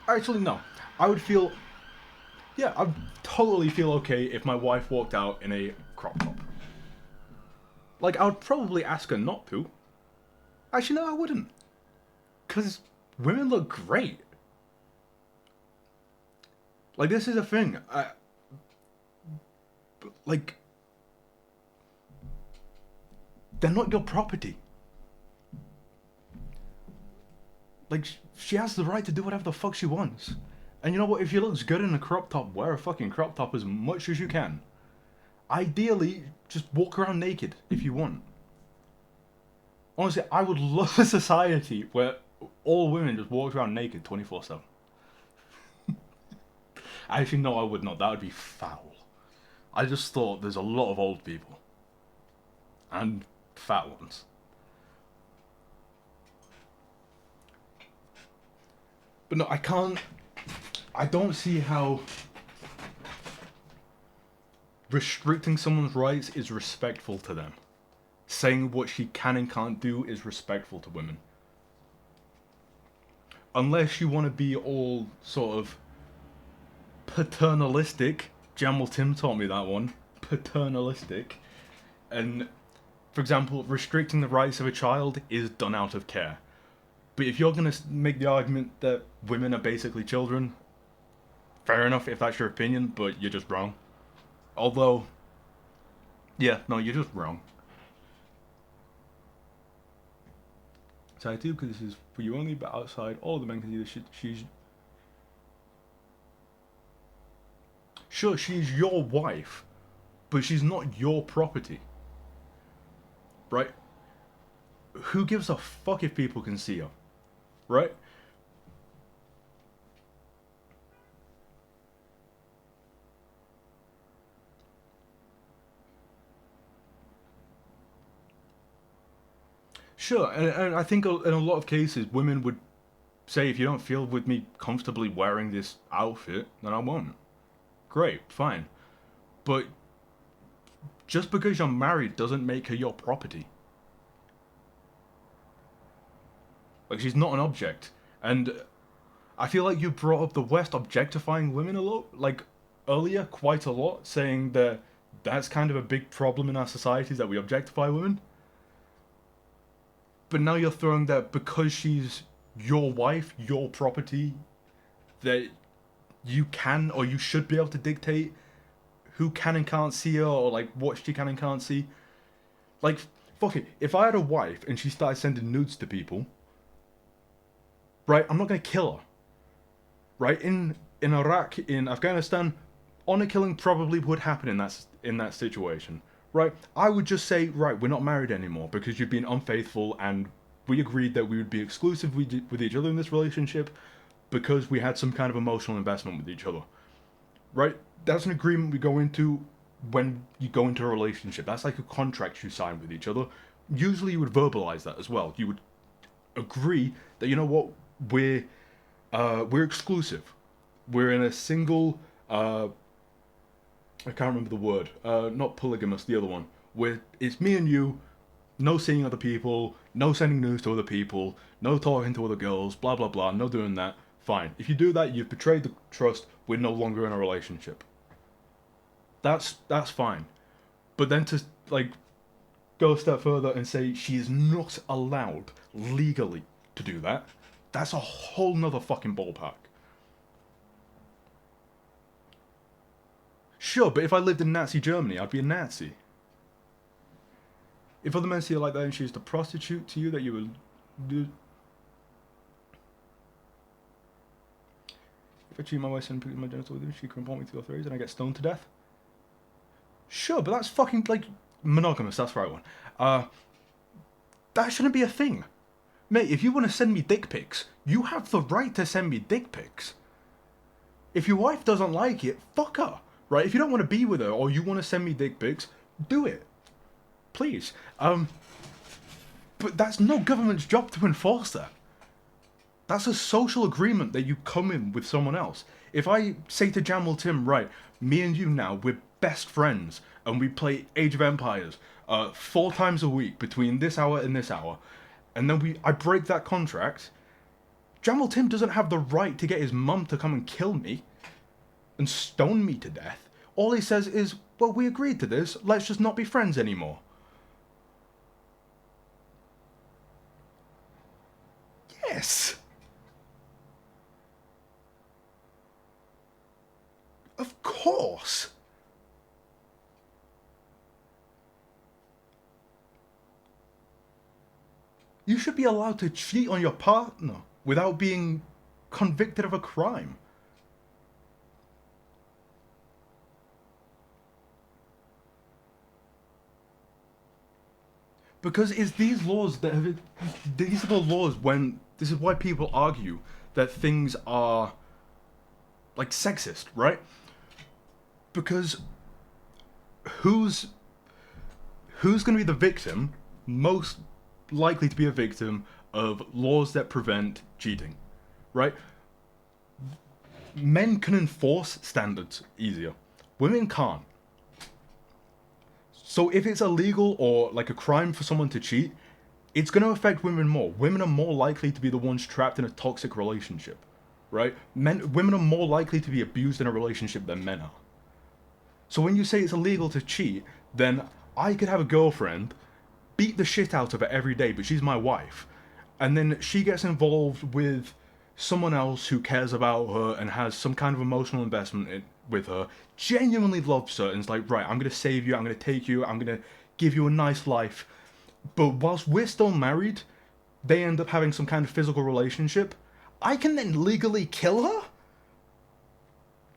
Actually, no. I'd totally feel okay if my wife walked out in a crop top. Like, I would probably ask her not to. Actually, no, I wouldn't. Because women look great. Like, this is a thing. Like, they're not your property. Like, she has the right to do whatever the fuck she wants. And you know what? If she looks good in a crop top, wear a fucking crop top as much as you can. Ideally, just walk around naked if you want. Honestly, I would love a society where all women just walked around naked 24/7. Actually, no, I would not. That would be foul. I just thought there's a lot of old people. And fat ones. But no, I don't see how restricting someone's rights is respectful to them. Saying what she can and can't do is respectful to women. Unless you want to be all sort of paternalistic. Jamwell Tim taught me that one. Paternalistic. And, for example, restricting the rights of a child is done out of care. But if you're going to make the argument that women are basically children, fair enough if that's your opinion, but you're just wrong. Although, yeah, no, you're just wrong. So I do, because this is for you only, but outside, all the men can see this shit. Sure, she's your wife, but she's not your property. Right? Who gives a fuck if people can see her? Right? Sure, and I think in a lot of cases, women would say, if you don't feel with me comfortably wearing this outfit, then I won't. Great, fine. But just because you're married doesn't make her your property. Like, she's not an object. And I feel like you brought up the West objectifying women a lot, like earlier, quite a lot, saying that that's kind of a big problem in our societies that we objectify women. But now you're throwing that because she's your wife, your property, that you can or you should be able to dictate who can and can't see her or like what she can and can't see. Like, fuck it. If I had a wife and she started sending nudes to people, right, I'm not gonna kill her. Right? In Iraq, in Afghanistan, honor killing probably would happen in that situation. Right? I would just say, right, we're not married anymore because you've been unfaithful and we agreed that we would be exclusive with each other in this relationship because we had some kind of emotional investment with each other. Right? That's an agreement we go into when you go into a relationship. That's like a contract you sign with each other. Usually you would verbalize that as well. You would agree that, you know what, we're exclusive. We're in a single I can't remember the word. Not polygamous, the other one. It's me and you, no seeing other people, no sending news to other people, no talking to other girls, blah blah blah, no doing that. Fine. If you do that, you've betrayed the trust, we're no longer in a relationship. That's fine. But then to like go a step further and say she is not allowed legally to do that, that's a whole nother fucking ballpark. Sure, but if I lived in Nazi Germany, I'd be a Nazi. If other men see her like that and she's the prostitute to you, that you would do. If I cheat my wife and put my genital with him, she can want me to go through and I get stoned to death. Sure, but that's fucking like monogamous. That's the right one. That shouldn't be a thing, mate. If you want to send me dick pics, you have the right to send me dick pics. If your wife doesn't like it, fuck her. Right? If you don't want to be with her or you want to send me dick pics, do it. Please. But that's no government's job to enforce that. That's a social agreement that you come in with someone else. If I say to Jamal Tim, right, me and you now, we're best friends and we play Age of Empires 4 times a week between this hour and this hour, and then I break that contract, Jamal Tim doesn't have the right to get his mum to come and kill me and stone me to death. All he says is, well, we agreed to this, let's just not be friends anymore. Yes! Of course! You should be allowed to cheat on your partner without being convicted of a crime. Because it's these laws that have... These are the laws when... This is why people argue that things are, like, sexist, right? Because who's going to be the victim, most likely to be a victim of laws that prevent cheating, right? Men can enforce standards easier. Women can't. So if it's illegal or like a crime for someone to cheat, it's going to affect women more. Women are more likely to be the ones trapped in a toxic relationship, right? Women are more likely to be abused in a relationship than men are. So when you say it's illegal to cheat, then I could have a girlfriend, beat the shit out of her every day, but she's my wife. And then she gets involved with someone else who cares about her and has some kind of emotional investment with her, genuinely loves her, and is like, right, I'm going to save you, I'm going to take you, I'm going to give you a nice life. But whilst we're still married, they end up having some kind of physical relationship. I can then legally kill her?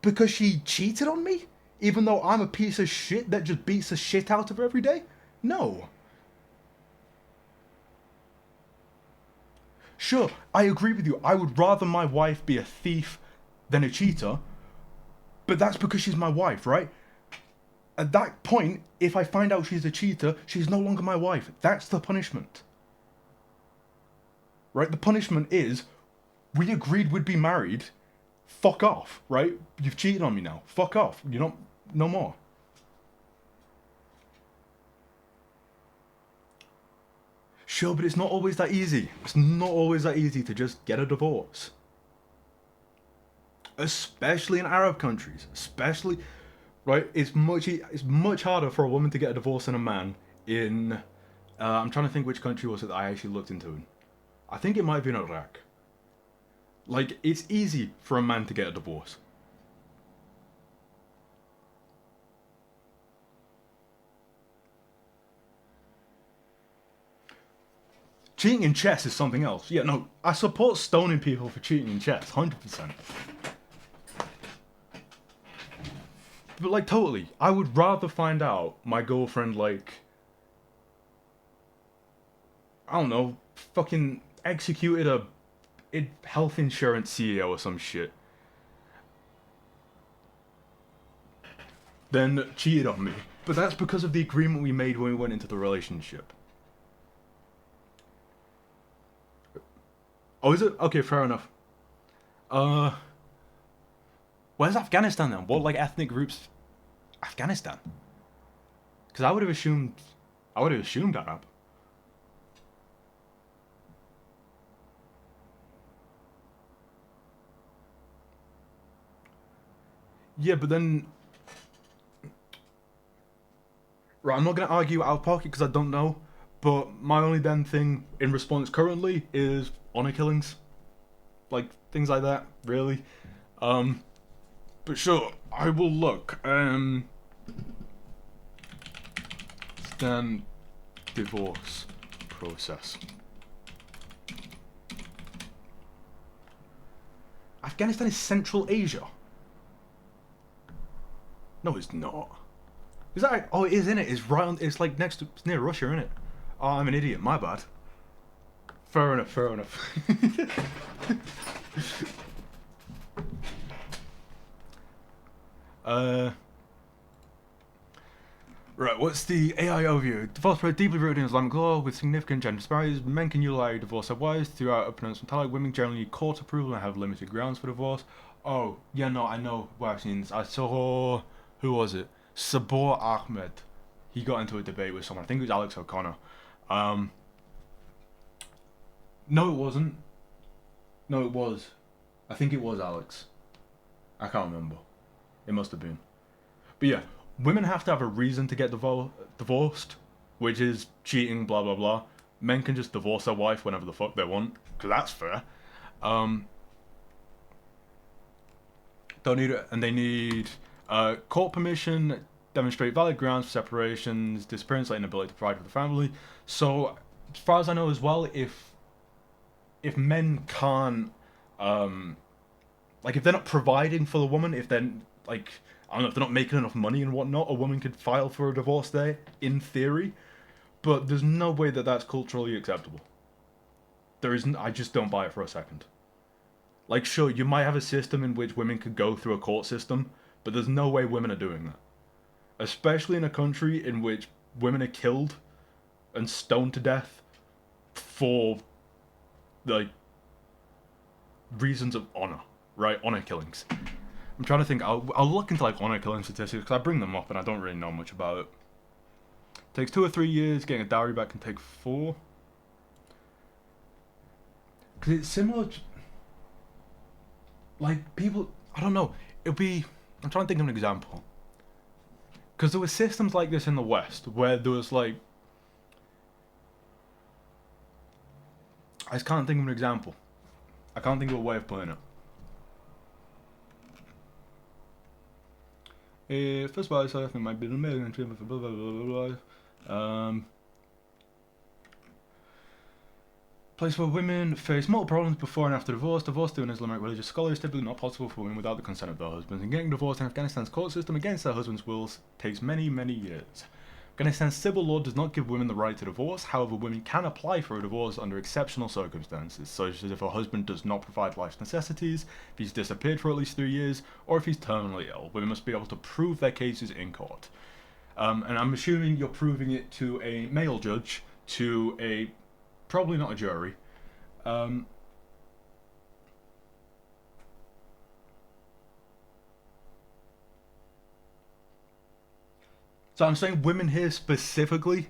Because she cheated on me? Even though I'm a piece of shit that just beats the shit out of her every day? No. Sure, I agree with you. I would rather my wife be a thief than a cheater. But that's because she's my wife, right? At that point, if I find out she's a cheater, she's no longer my wife. That's the punishment. Right? The punishment is, we agreed we'd be married. Fuck off, right? You've cheated on me now. Fuck off. You're not... No more. Sure, but it's not always that easy. It's not always that easy to just get a divorce. especially in Arab countries, especially right. It's much harder for a woman to get a divorce than a man in. I'm trying to think which country was it that I actually looked into. I think it might have been Iraq. Like, it's easy for a man to get a divorce. Cheating in chess is something else. Yeah, no, I support stoning people for cheating in chess, 100%. But, like, totally. I would rather find out my girlfriend, like, I don't know, fucking executed a health insurance CEO or some shit, than cheated on me. But that's because of the agreement we made when we went into the relationship. Oh, is it? Okay, fair enough. Uh, where's Afghanistan then? What, like, ethnic groups? Afghanistan? Because I would have assumed Arab. Yeah, but then, right, I'm not gonna argue out of pocket because I don't know. But my only then thing in response currently is honor killings, like things like that. Really, um, but sure, I will look. Then divorce process. Afghanistan is Central Asia. No, it's not. Is that? Oh, it is in it. It's right on. It's like next to. It's near Russia, isn't it? Oh, I'm an idiot. My bad. Fair enough. Fair enough. uh. Right, what's the AI overview? Divorce is deeply rooted in Islamic law with significant gender disparities. Men can utilize divorce their wives throughout a pronounced mentality. Women generally need court approval and have limited grounds for divorce. Oh, yeah, no, I know where I've seen this. I saw, who was it? Sabor Ahmed. He got into a debate with someone. I think it was Alex O'Connor. Um, no, it wasn't. No, it was. I think it was Alex. I can't remember. It must have been. But yeah, women have to have a reason to get divorced, which is cheating, blah blah blah. Men can just divorce their wife whenever the fuck they want, because that's fair. Um, don't need it, and they need court permission, demonstrate valid grounds for separations, disappearance, like inability to provide for the family. So, as far as I know as well, if men can't, like if they're not providing for the woman, if they're like, I don't know, if they're not making enough money and whatnot, a woman could file for a divorce there, in theory. But there's no way that that's culturally acceptable. There isn't. I just don't buy it for a second. Like, sure, you might have a system in which women could go through a court system, but there's no way women are doing that. Especially in a country in which women are killed and stoned to death for, like, reasons of honor, right? Honor killings. I'm trying to think. I'll look into like honor killing statistics because I bring them up and I don't really know much about it. Takes 2 or 3 years. Getting a dowry back can take 4. Because it's similar. Like people, I don't know. It'll be. I'm trying to think of an example. Because there were systems like this in the West where there was like. I just can't think of an example. I can't think of a way of putting it. First of all, I think it might be an American trip for blah blah blah blah. Place where women face multiple problems before and after divorce. Divorce through an Islamic religious scholar is typically not possible for women without the consent of their husbands. And getting divorced in Afghanistan's court system against their husband's wills takes many, many years. Afghanistan's civil law does not give women the right to divorce. However, women can apply for a divorce under exceptional circumstances, such as if a husband does not provide life's necessities, if he's disappeared for at least 3 years, or if he's terminally ill. Women must be able to prove their cases in court. And I'm assuming you're proving it to a male judge, to a probably not a jury. So I'm saying women here specifically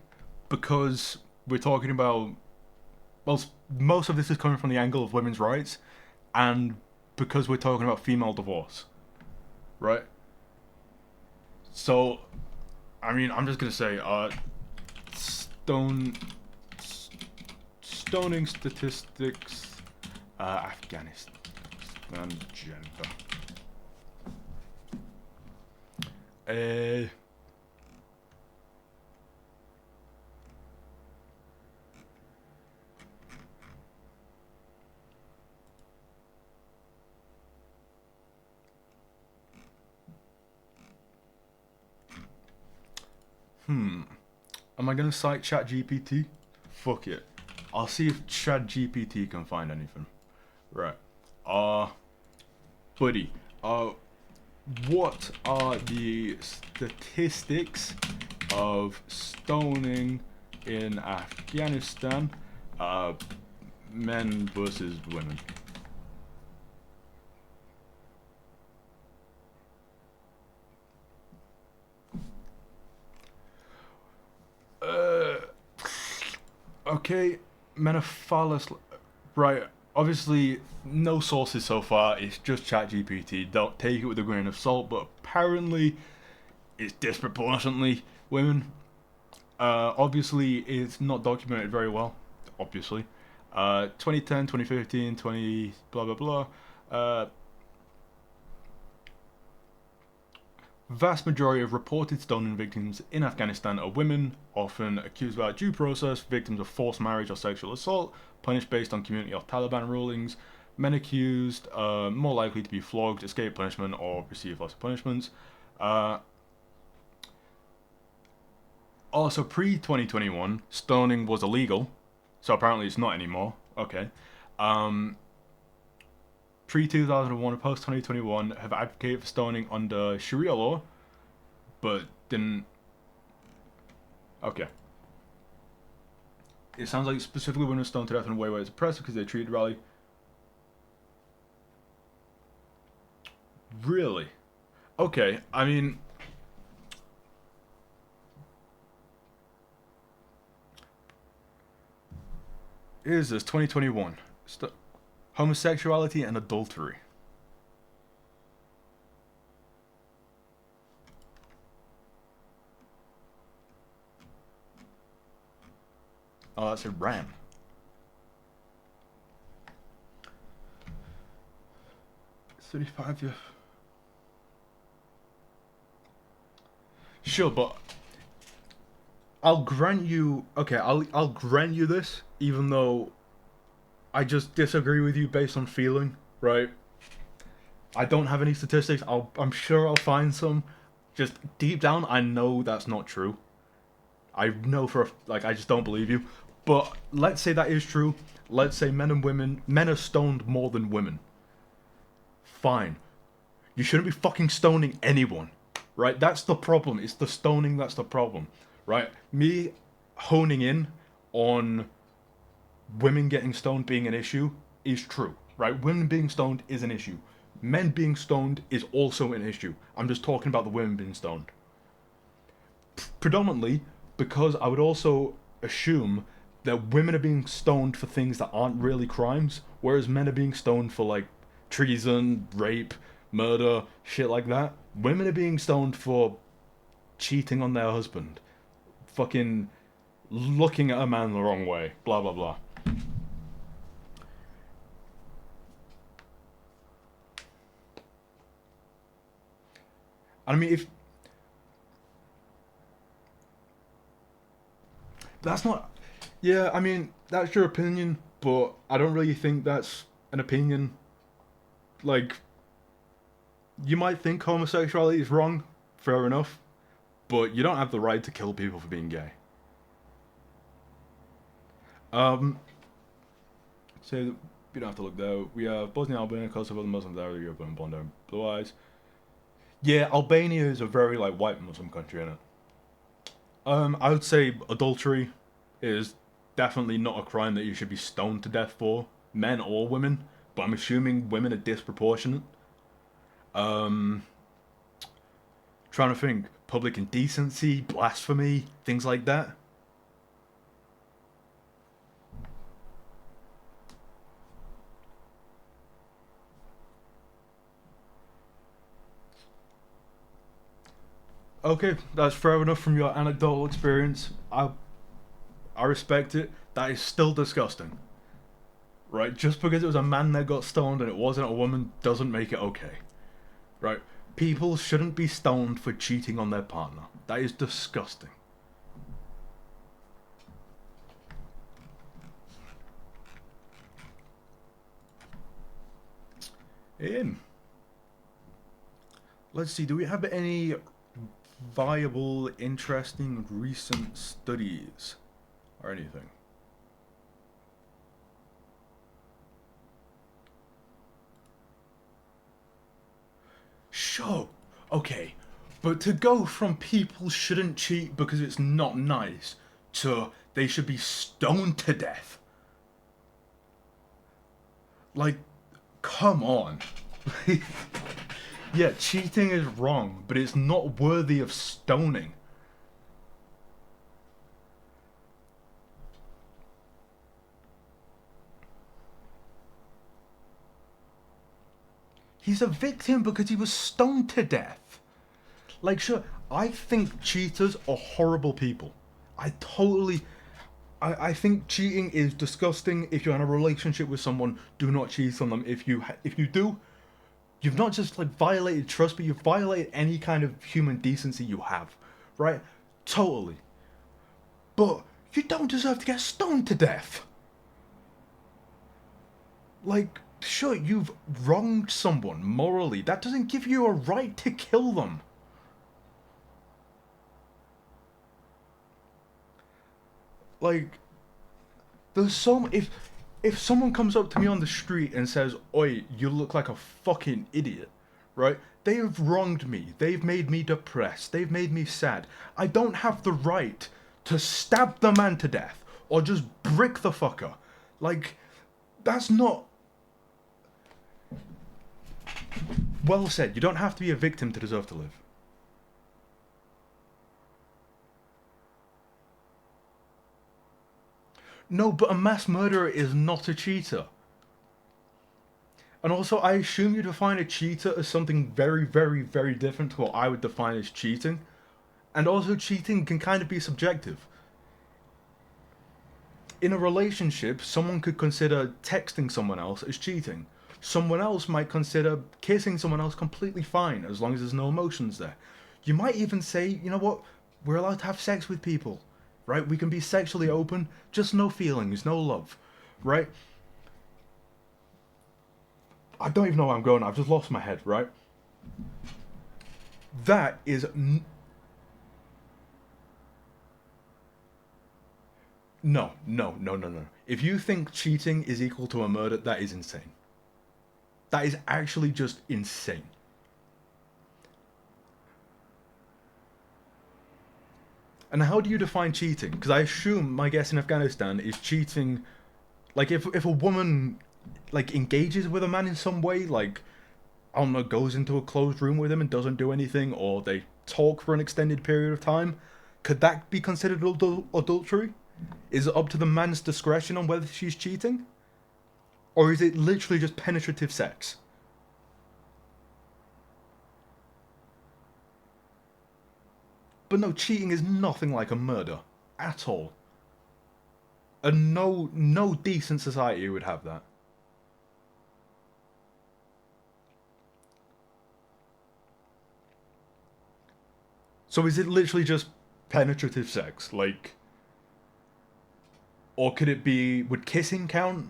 because we're talking about, well, most of this is coming from the angle of women's rights, and because we're talking about female divorce, right? So, I mean, I'm just gonna say, stoning statistics, Afghanistan gender. Uh, Am I gonna cite ChatGPT? Fuck it. I'll see if ChatGPT can find anything. Right. Buddy. What are the statistics of stoning in Afghanistan? Men versus women. Okay, men are far less. Right, obviously, no sources so far, it's just ChatGPT. Don't take it with a grain of salt, but apparently, it's disproportionately women. Obviously, it's not documented very well, obviously. 2010, 2015, 20 blah blah blah. Vast majority of reported stoning victims in Afghanistan are women, often accused without due process, victims of forced marriage or sexual assault, punished based on community or Taliban rulings. Men accused are more likely to be flogged, escape punishment, or receive lesser punishments. Also, pre-2021, stoning was illegal, so apparently it's not anymore. Okay. Pre-2001 and post-2021 have advocated for stoning under Sharia law, but didn't... Okay. It sounds like specifically women are stoned to death in a way where it's oppressive because they're treated rally. Really? Okay, I mean... Here's this, 2021. Homosexuality and adultery. Oh, that's Iran. $35, yeah. Sure, but I'll grant you. Okay, I'll grant you this, even though I just disagree with you based on feeling. Right? I don't have any statistics. I'm sure I'll find some. Just deep down, I know that's not true. I know I just don't believe you. But let's say that is true. Let's say men are stoned more than women. Fine. You shouldn't be fucking stoning anyone. Right? That's the problem. It's the stoning that's the problem. Right? Me honing in on women getting stoned being an issue is true. Right? Women being stoned is an issue. Men being stoned is also an issue. I'm just talking about the women being stoned. Predominantly because I would also assume that women are being stoned for things that aren't really crimes, whereas men are being stoned for like treason, rape, murder, shit like that. Women are being stoned for cheating on their husband, fucking looking at a man the wrong way, blah blah blah. I mean, if that's not, yeah, I mean that's your opinion, but I don't really think that's an opinion. Like, you might think homosexuality is wrong, fair enough, but you don't have the right to kill people for being gay. So you don't have to look there. We have Bosnia, Albania, Kosovo, the Muslims there, Europe, and blonde hair, blue eyes. Yeah, Albania is a very like white Muslim country, isn't it? I would say adultery is definitely not a crime that you should be stoned to death for, men or women. But I'm assuming women are disproportionate. Um, Trying to think, public indecency, blasphemy, things like that. Okay, that's fair enough from your anecdotal experience. I respect it. That is still disgusting. Right? Just because it was a man that got stoned and it wasn't a woman doesn't make it okay. Right? People shouldn't be stoned for cheating on their partner. That is disgusting. In. Let's see, do we have any viable, interesting recent studies or anything? Sure. Okay. But to go from people shouldn't cheat because it's not nice to they should be stoned to death. Like, come on. Yeah, cheating is wrong, but it's not worthy of stoning. He's a victim because he was stoned to death. Like, sure, I think cheaters are horrible people. I totally. I think cheating is disgusting. If you're in a relationship with someone, do not cheat on them. If you do, you've not just like violated trust, but you've violated any kind of human decency you have, right? Totally. But you don't deserve to get stoned to death. Like, sure, you've wronged someone morally. That doesn't give you a right to kill them. Like, there's some if someone comes up to me on the street and says, "Oi, you look like a fucking idiot," right? They have wronged me. They've made me depressed. They've made me sad. I don't have the right to stab the man to death or just brick the fucker. Like, that's not well said. You don't have to be a victim to deserve to live. No, but a mass murderer is not a cheater. And also, I assume you define a cheater as something very, very, very different to what I would define as cheating. And also, cheating can kind of be subjective. In a relationship, someone could consider texting someone else as cheating. Someone else might consider kissing someone else completely fine as long as there's no emotions there. You might even say, you know what, we're allowed to have sex with people, right? We can be sexually open, just no feelings, no love, right? I don't even know where I'm going. I've just lost my head, right? That is no, no, no, no, no. If you think cheating is equal to a murder, that is insane. That is actually just insane. And how do you define cheating? Because I assume my guess in Afghanistan is cheating. Like if a woman like engages with a man in some way, like I don't know, goes into a closed room with him and doesn't do anything, or they talk for an extended period of time, could that be considered adultery? Is it up to the man's discretion on whether she's cheating? Or is it literally just penetrative sex? But no, cheating is nothing like a murder. At all. And no decent society would have that. So is it literally just penetrative sex? Like, or could it be, would kissing count?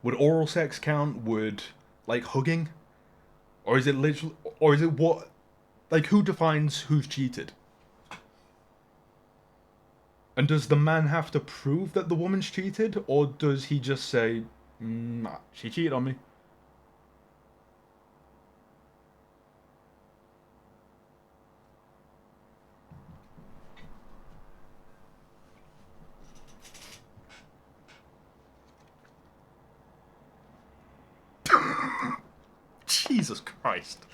Would oral sex count? Would, like, hugging? Or is it literally, or is it what, like, who defines who's cheated? And does the man have to prove that the woman's cheated? Or does he just say, she cheated on me? Jesus Christ.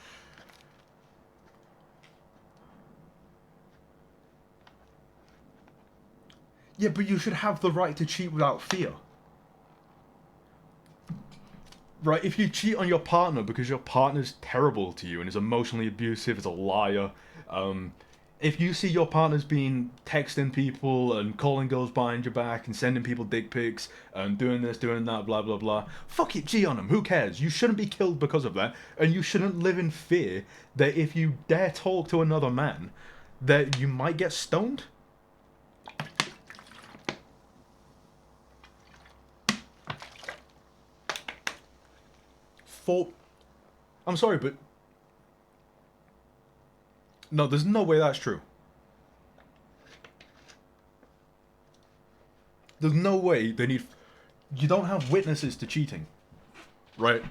Yeah, but you should have the right to cheat without fear. Right, if you cheat on your partner because your partner's terrible to you and is emotionally abusive, is a liar, um, If you see your partner's been texting people and calling girls behind your back and sending people dick pics and doing this, doing that, blah blah blah, fuck it, G on them. Who cares? You shouldn't be killed because of that, and you shouldn't live in fear that if you dare talk to another man, that you might get stoned. For, I'm sorry, but no, there's no way that's true. There's no way they need. You don't have witnesses to cheating, right?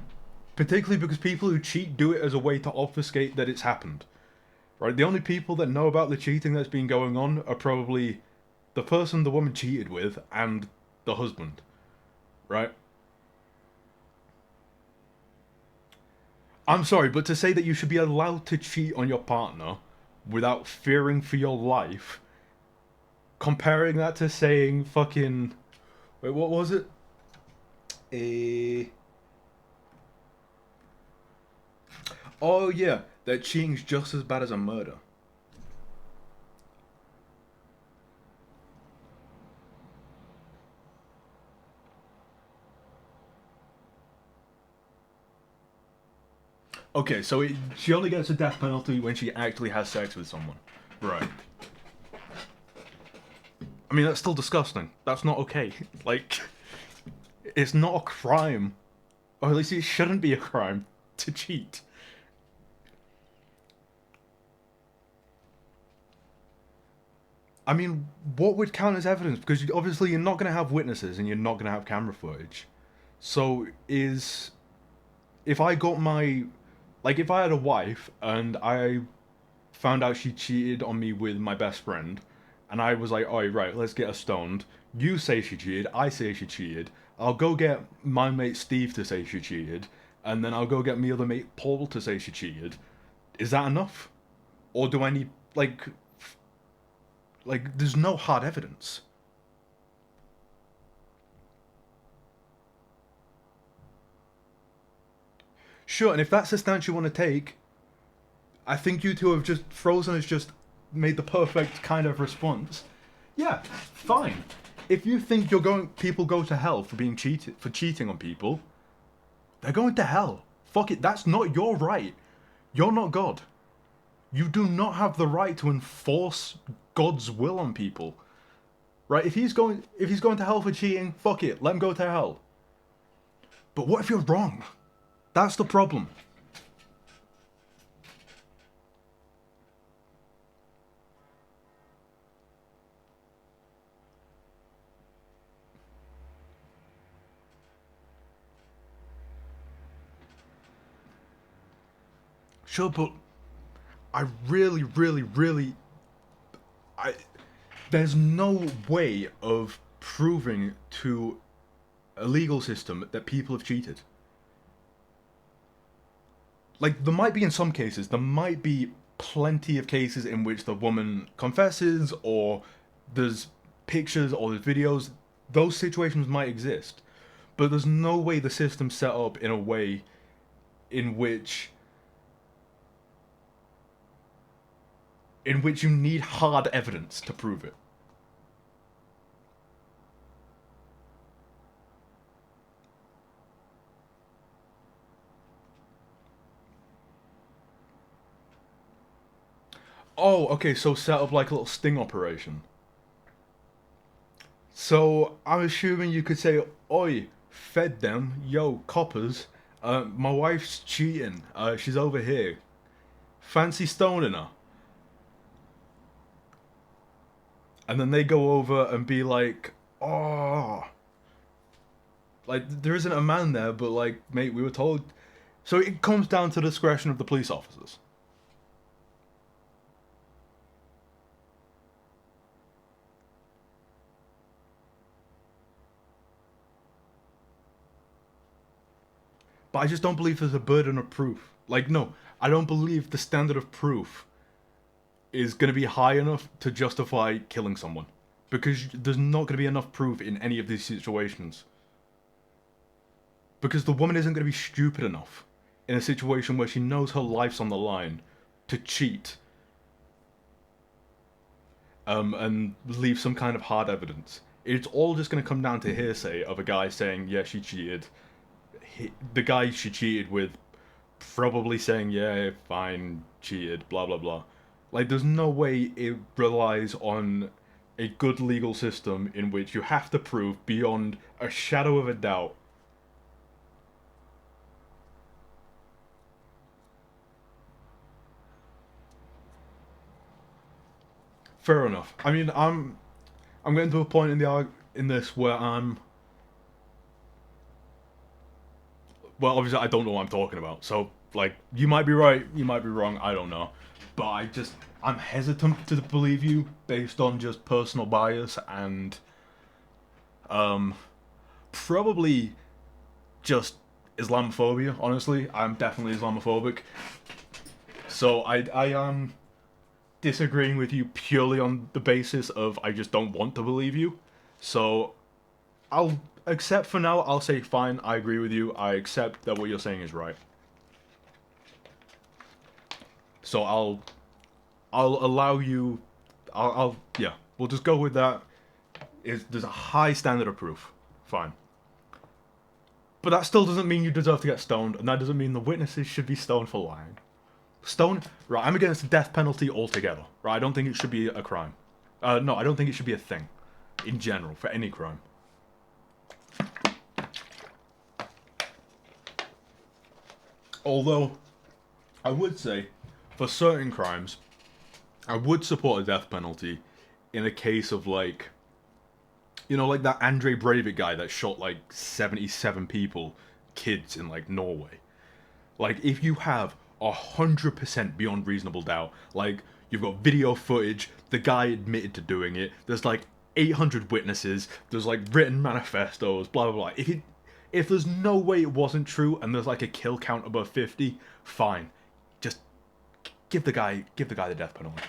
Particularly because people who cheat do it as a way to obfuscate that it's happened, right? The only people that know about the cheating that's been going on are probably the person the woman cheated with and the husband, right? I'm sorry, but to say that you should be allowed to cheat on your partner without fearing for your life, comparing that to saying fucking. Wait, what was it? A. Oh, yeah, that cheating's just as bad as a murder. Okay, so she only gets a death penalty when she actually has sex with someone. Right. I mean, that's still disgusting. That's not okay. Like, it's not a crime. Or at least it shouldn't be a crime to cheat. I mean, what would count as evidence? Because obviously you're not going to have witnesses and you're not going to have camera footage. So is if I got my like if I had a wife and I found out she cheated on me with my best friend, and I was like, "Oh, right, let's get her stoned." You say she cheated, I say she cheated. I'll go get my mate Steve to say she cheated, and then I'll go get my other mate Paul to say she cheated. Is that enough? Or do I need there's no hard evidence. Sure, and if that's the stance you want to take, I think you two have just Frozen has just made the perfect kind of response. Yeah, fine. If you think you're going people go to hell for being cheated for cheating on people, they're going to hell. Fuck it, that's not your right. You're not God. You do not have the right to enforce God's will on people. Right? If he's going to hell for cheating, fuck it, let him go to hell. But what if you're wrong? That's the problem. Sure, but I really, really, really, I there's no way of proving to a legal system that people have cheated. Like there might be in some cases, there might be plenty of cases in which the woman confesses, or there's pictures or there's videos. Those situations might exist, but there's no way the system's set up in a way in which you need hard evidence to prove it. Oh, okay, so set up like a little sting operation. So I'm assuming you could say, "Oi, fed them, yo, coppers. My wife's cheating. She's over here. Fancy stoning her." And then they go over and be like, "Oh, like there isn't a man there, but like, mate, we were told." So it comes down to the discretion of the police officers. But I just don't believe there's a burden of proof. Like, no, I don't believe the standard of proof is going to be high enough to justify killing someone. Because there's not going to be enough proof in any of these situations. Because the woman isn't going to be stupid enough in a situation where she knows her life's on the line to cheat. and leave some kind of hard evidence. It's all just going to come down to hearsay of a guy saying, yeah, she cheated. The guy she cheated with probably saying, yeah, fine, cheated, blah, blah, blah. Like, there's no way it relies on a good legal system in which you have to prove beyond a shadow of a doubt. Fair enough. I mean, I'm getting to a point in this where well, obviously I don't know what I'm talking about. So, like, you might be right, you might be wrong, I don't know. But I'm hesitant to believe you based on just personal bias and um probably just Islamophobia, honestly. I'm definitely Islamophobic. So I am disagreeing with you purely on the basis of I just don't want to believe you. So I'll accept for now. I'll say fine. I agree with you. I accept that what you're saying is right. So I'll allow you. I'll yeah. We'll just go with that. There's a high standard of proof. Fine. But that still doesn't mean you deserve to get stoned, and that doesn't mean the witnesses should be stoned for lying. Stone, right? I'm against the death penalty altogether. Right? I don't think it should be a crime. No, I don't think it should be a thing, in general, for any crime. Although, I would say, for certain crimes, I would support a death penalty in a case of like, like that Andre Breivik guy that shot like 77 people, kids in like Norway. Like, if you have 100% beyond reasonable doubt, like, you've got video footage, the guy admitted to doing it, there's like 800 witnesses, there's like written manifestos, blah blah blah. If there's no way it wasn't true and there's like a kill count above 50, fine. Just give the guy the death penalty.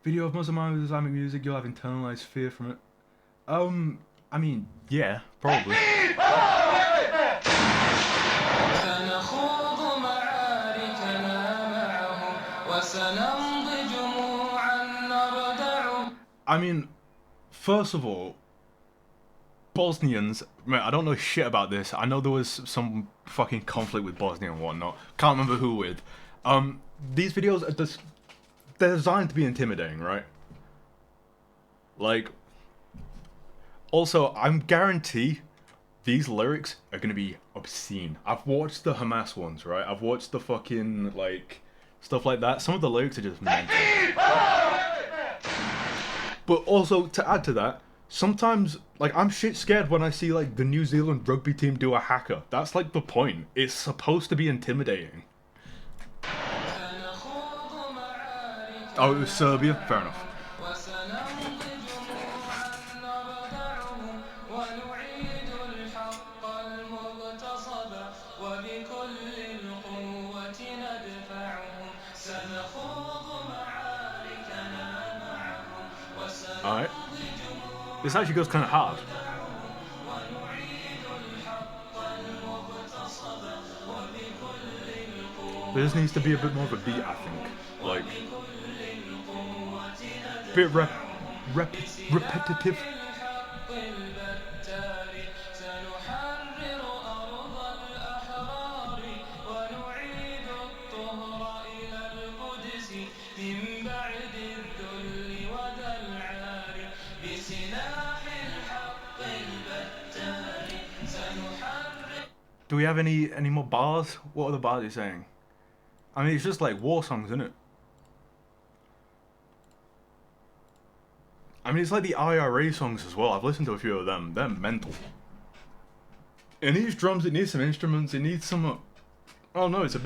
Video of Muslim with Islamic music, you'll have internalized fear from it. I mean, yeah, probably. I mean, first of all, Bosnians, man, I don't know shit about this. I know there was some fucking conflict with Bosnia and whatnot. Can't remember who with. These videos are just, they're designed to be intimidating, right? Like, also, I'm guarantee these lyrics are gonna be obscene. I've watched the Hamas ones, right? I've watched the fucking, like, stuff like that. Some of the lyrics are just mental. But also, to add to that, sometimes, like, I'm shit scared when I see, like, the New Zealand rugby team do a haka. That's, like, the point. It's supposed to be intimidating. Oh, it was Serbia? Fair enough. Alright. This actually goes kind of hard. There just needs to be a bit more of a beat, I think. Like, a bit repetitive. Do we have any more bars? What are the bars he's saying? I mean, it's just like war songs, isn't it? I mean, it's like the IRA songs as well. I've listened to a few of them. They're mental. It needs drums, it needs some instruments, it needs some... Oh no, it's a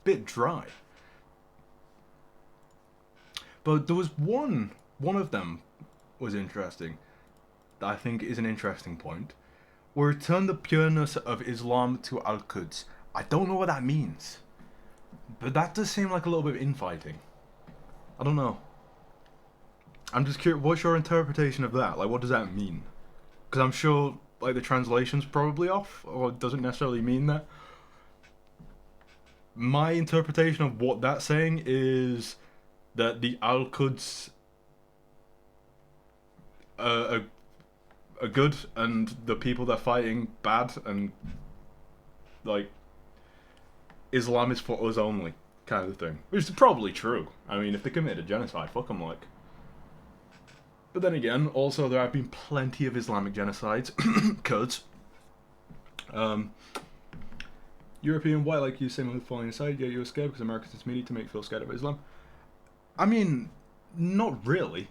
bit dry. But there was one of them was interesting. That I think is an interesting point. Will return the pureness of Islam to Al-Quds. I don't know what that means. But that does seem like a little bit of infighting. I don't know. I'm just curious, what's your interpretation of that? Like, what does that mean? Because I'm sure like the translation's probably off, or doesn't necessarily mean that. My interpretation of what that's saying is that the Al-Quds are good, and the people they're fighting bad, and like Islam is for us only, kind of thing. Which is probably true. I mean, if they committed a genocide, fuck them, like. But then again, also there have been plenty of Islamic genocides, Kurds. European white like you seemingly falling inside, yet you were scared because Americans intimidated to make you feel scared of Islam. I mean, not really.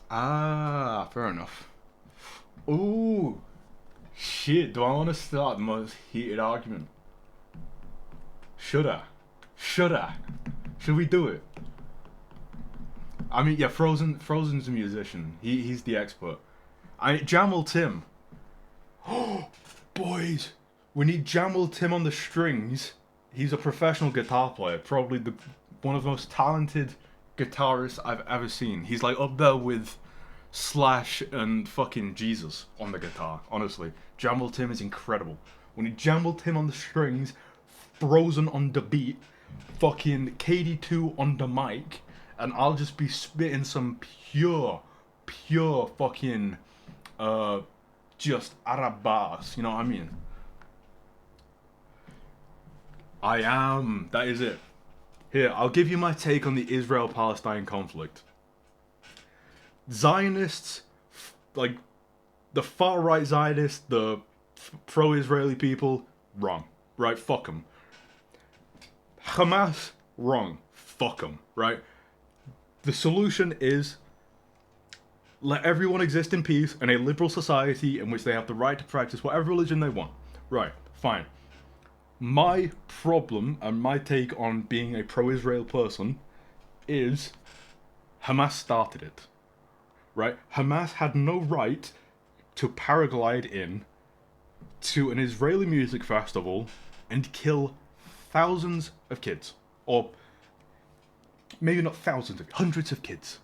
Ah, fair enough. Ooh, shit, do I want to start the most heated argument? Should I? Should I? Should we do it? I mean, yeah, Frozen's a musician. He's the expert. Jamal Tim. Oh, boys, we need Jamal Tim on the strings. He's a professional guitar player, probably one of the most talented guitarists I've ever seen. He's like up there with Slash and fucking Jesus on the guitar. Honestly, Jamal Tim is incredible. We need Jamal Tim on the strings, Frozen on the beat, fucking KD2 on the mic. And I'll just be spitting some pure fucking, just Arab bars, you know what I mean? I am, that is it. Here, I'll give you my take on the Israel-Palestine conflict. Zionists, like, the far-right Zionists, the pro-Israeli people, wrong. Right, fuck them. Hamas, wrong. Fuck them, right? The solution is let everyone exist in peace in a liberal society in which they have the right to practice whatever religion they want. Right, fine. My problem and my take on being a pro-Israel person is Hamas started it. Right? Hamas had no right to paraglide in to an Israeli music festival and kill thousands of kids. Or maybe not thousands, hundreds of kids.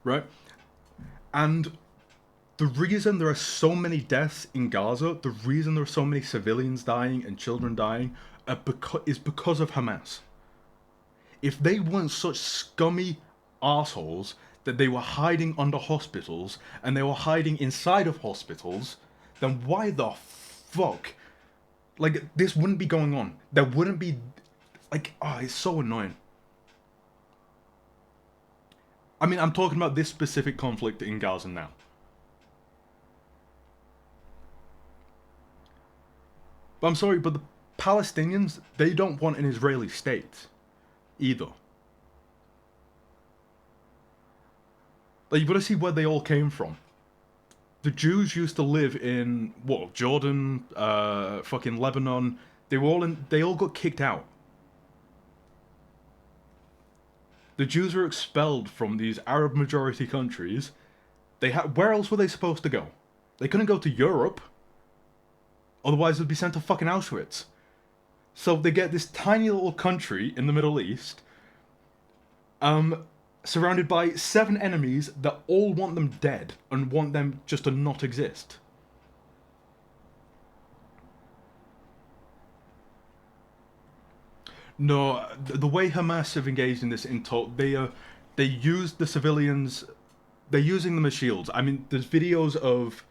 Right? And the reason there are so many deaths in Gaza, the reason there are so many civilians dying and children dying, is because of Hamas. If they weren't such scummy assholes that they were hiding under hospitals and they were hiding inside of hospitals, then why the fuck? Like, this wouldn't be going on. There wouldn't be... Like, it's so annoying. I mean, I'm talking about this specific conflict in Gaza now. But I'm sorry, but the Palestinians, they don't want an Israeli state. Either. Like, you've got to see where they all came from. The Jews used to live in, Jordan, fucking Lebanon. They all got kicked out. The Jews were expelled from these Arab majority countries. Where else were they supposed to go? They couldn't go to Europe. Otherwise they'd be sent to fucking Auschwitz. So they get this tiny little country in the Middle East, surrounded by 7 enemies that all want them dead and want them just to not exist. No, the way Hamas have engaged in this they use the civilians, they're using them as shields. I mean, there's videos of,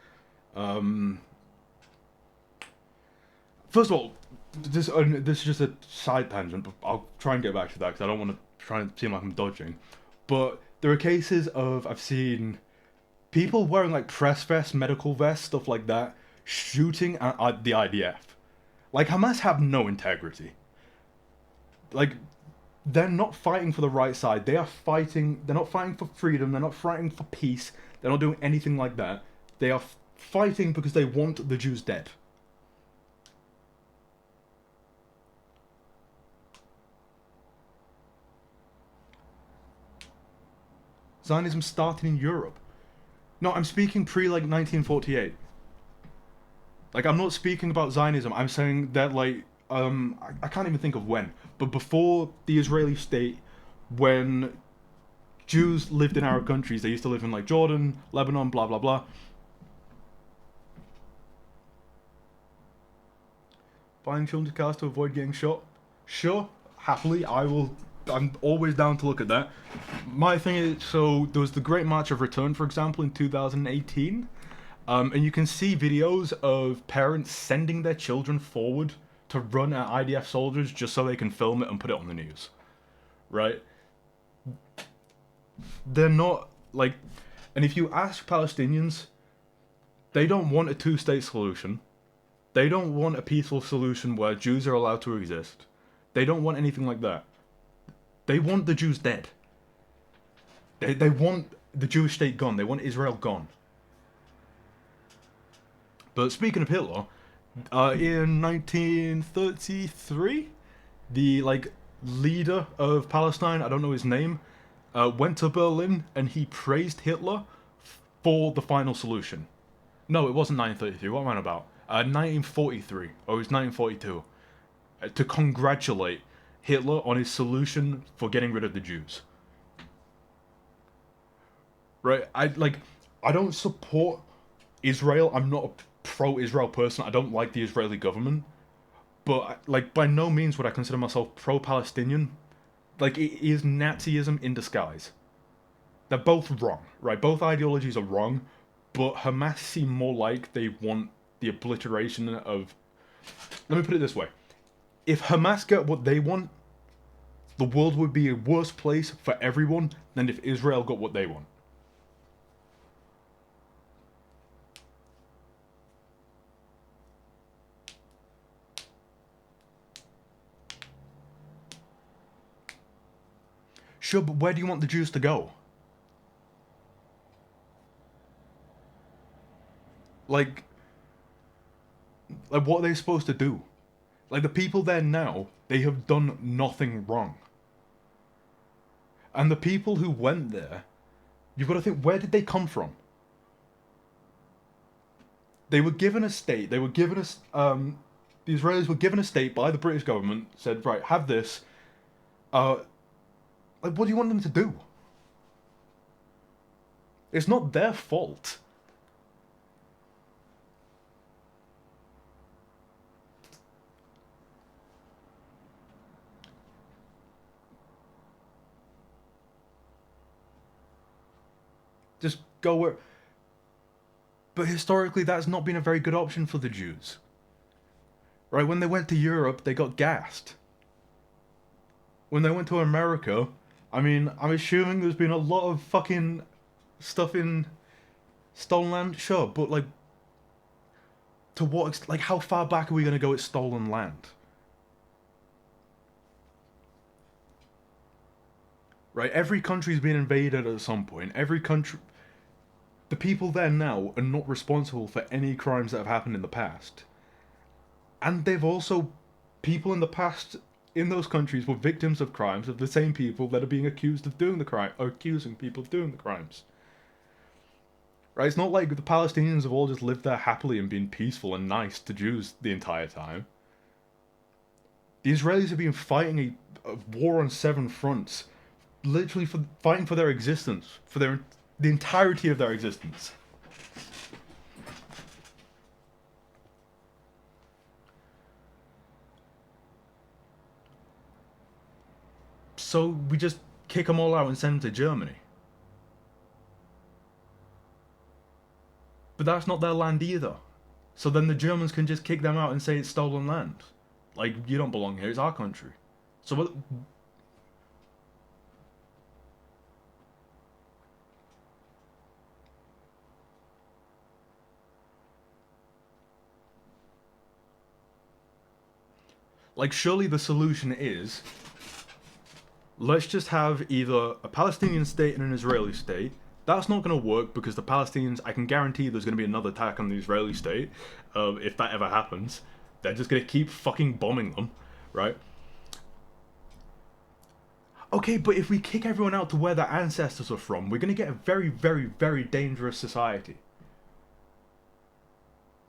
first of all, this is just a side tangent, but I'll try and get back to that because I don't want to try and seem like I'm dodging. But there are cases of, I've seen people wearing like press vests, medical vests, stuff like that, shooting at the IDF. Like, Hamas have no integrity. Like, they're not fighting for the right side. They're not fighting for freedom. They're not fighting for peace. They're not doing anything like that. They are fighting because they want the Jews dead. Zionism started in Europe. No, I'm speaking like 1948. Like, I'm not speaking about Zionism. I'm saying that, like, I can't even think of when, but before the Israeli state, when Jews lived in Arab countries, they used to live in like Jordan, Lebanon, blah blah blah. Buying children's cars to avoid getting shot? Sure, happily, I will. I'm always down to look at that. My thing is, so there was the Great March of Return, for example, in 2018, and you can see videos of parents sending their children forward to run at IDF soldiers just so they can film it and put it on the news, right? They're not like, and if you ask Palestinians, they don't want a two-state solution. They don't want a peaceful solution where Jews are allowed to exist. They don't want anything like that. They want the Jews dead. They want the Jewish state gone. They want Israel gone. But speaking of Hitler, in 1933, the leader of Palestine, I don't know his name, went to Berlin and he praised Hitler for the final solution. No, it wasn't 1933. What am I about? 1943, or it was 1942, to congratulate Hitler on his solution for getting rid of the Jews. Right? I don't support Israel. I'm not a pro-Israel person. I don't like the Israeli government. But by no means would I consider myself pro-Palestinian. It is Nazism in disguise. They're both wrong, right? Both ideologies are wrong, but Hamas seem more like they want the obliteration of... Let me put it this way. If Hamas get what they want, the world would be a worse place for everyone than if Israel got what they want. Sure, but where do you want the Jews to go? What are they supposed to do? The people there now, they have done nothing wrong. And the people who went there, you've got to think, where did they come from? They were given a state, the Israelis were given a state by the British government, said, right, have this. What do you want them to do? It's not their fault. Just go where... But historically, that's not been a very good option for the Jews. Right, when they went to Europe, they got gassed. When they went to America, I mean, I'm assuming there's been a lot of fucking stuff in stolen land, sure, but to what how far back are we gonna go at stolen land? Right, every country's been invaded at some point. Every country... The people there now are not responsible for any crimes that have happened in the past. And they've also... People in the past in those countries were victims of crimes of the same people that are being accused of doing the crime, or accusing people of doing the crimes. Right, it's not like the Palestinians have all just lived there happily and been peaceful and nice to Jews the entire time. The Israelis have been fighting a war on 7 fronts, literally fighting for their existence, for the entirety of their existence. So we just kick them all out and send them to Germany. But that's not their land either. So then the Germans can just kick them out and say it's stolen land. You don't belong here, it's our country. So what... surely the solution is... Let's just have either a Palestinian state and an Israeli state. That's not going to work because the Palestinians, I can guarantee there's going to be another attack on the Israeli state. If that ever happens. They're just going to keep fucking bombing them, right? Okay, but if we kick everyone out to where their ancestors are from, we're going to get a very, very, very dangerous society.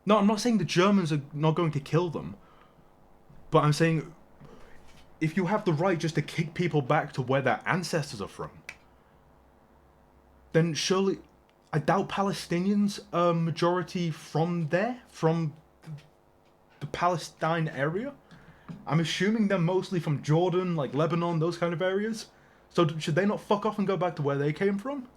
No, I'm not saying the Germans are not going to kill them. But I'm saying, if you have the right just to kick people back to where their ancestors are from, then surely, I doubt Palestinians are majority from there, from the Palestine area. I'm assuming they're mostly from Jordan, like Lebanon, those kind of areas. So should they not fuck off and go back to where they came from?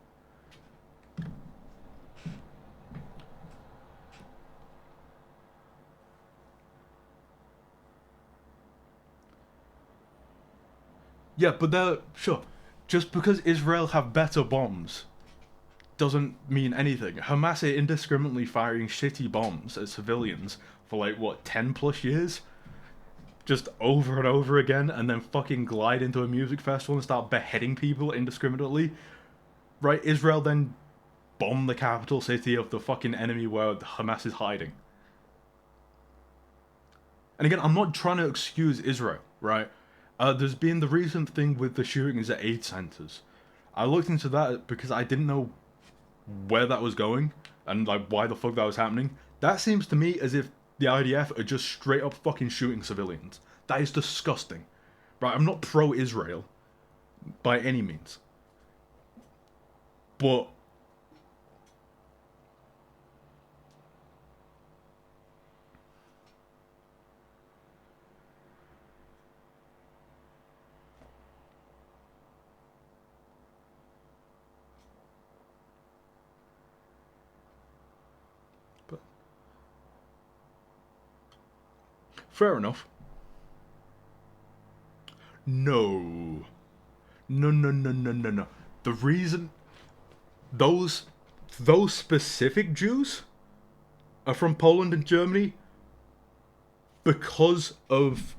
Yeah, but they're sure. Just because Israel have better bombs doesn't mean anything. Hamas are indiscriminately firing shitty bombs at civilians for like what 10+ years, just over and over again, and then fucking glide into a music festival and start beheading people indiscriminately. Right? Israel then bomb the capital city of the fucking enemy where Hamas is hiding. And again, I'm not trying to excuse Israel, right? There's been the recent thing with the shootings at aid centers. I looked into that because I didn't know where that was going and like why the fuck that was happening. That seems to me as if the IDF are just straight up fucking shooting civilians. That is disgusting. Right, I'm not pro-Israel by any means. But fair enough. No. No, no, no, no, no, no. The reason those specific Jews are from Poland and Germany because of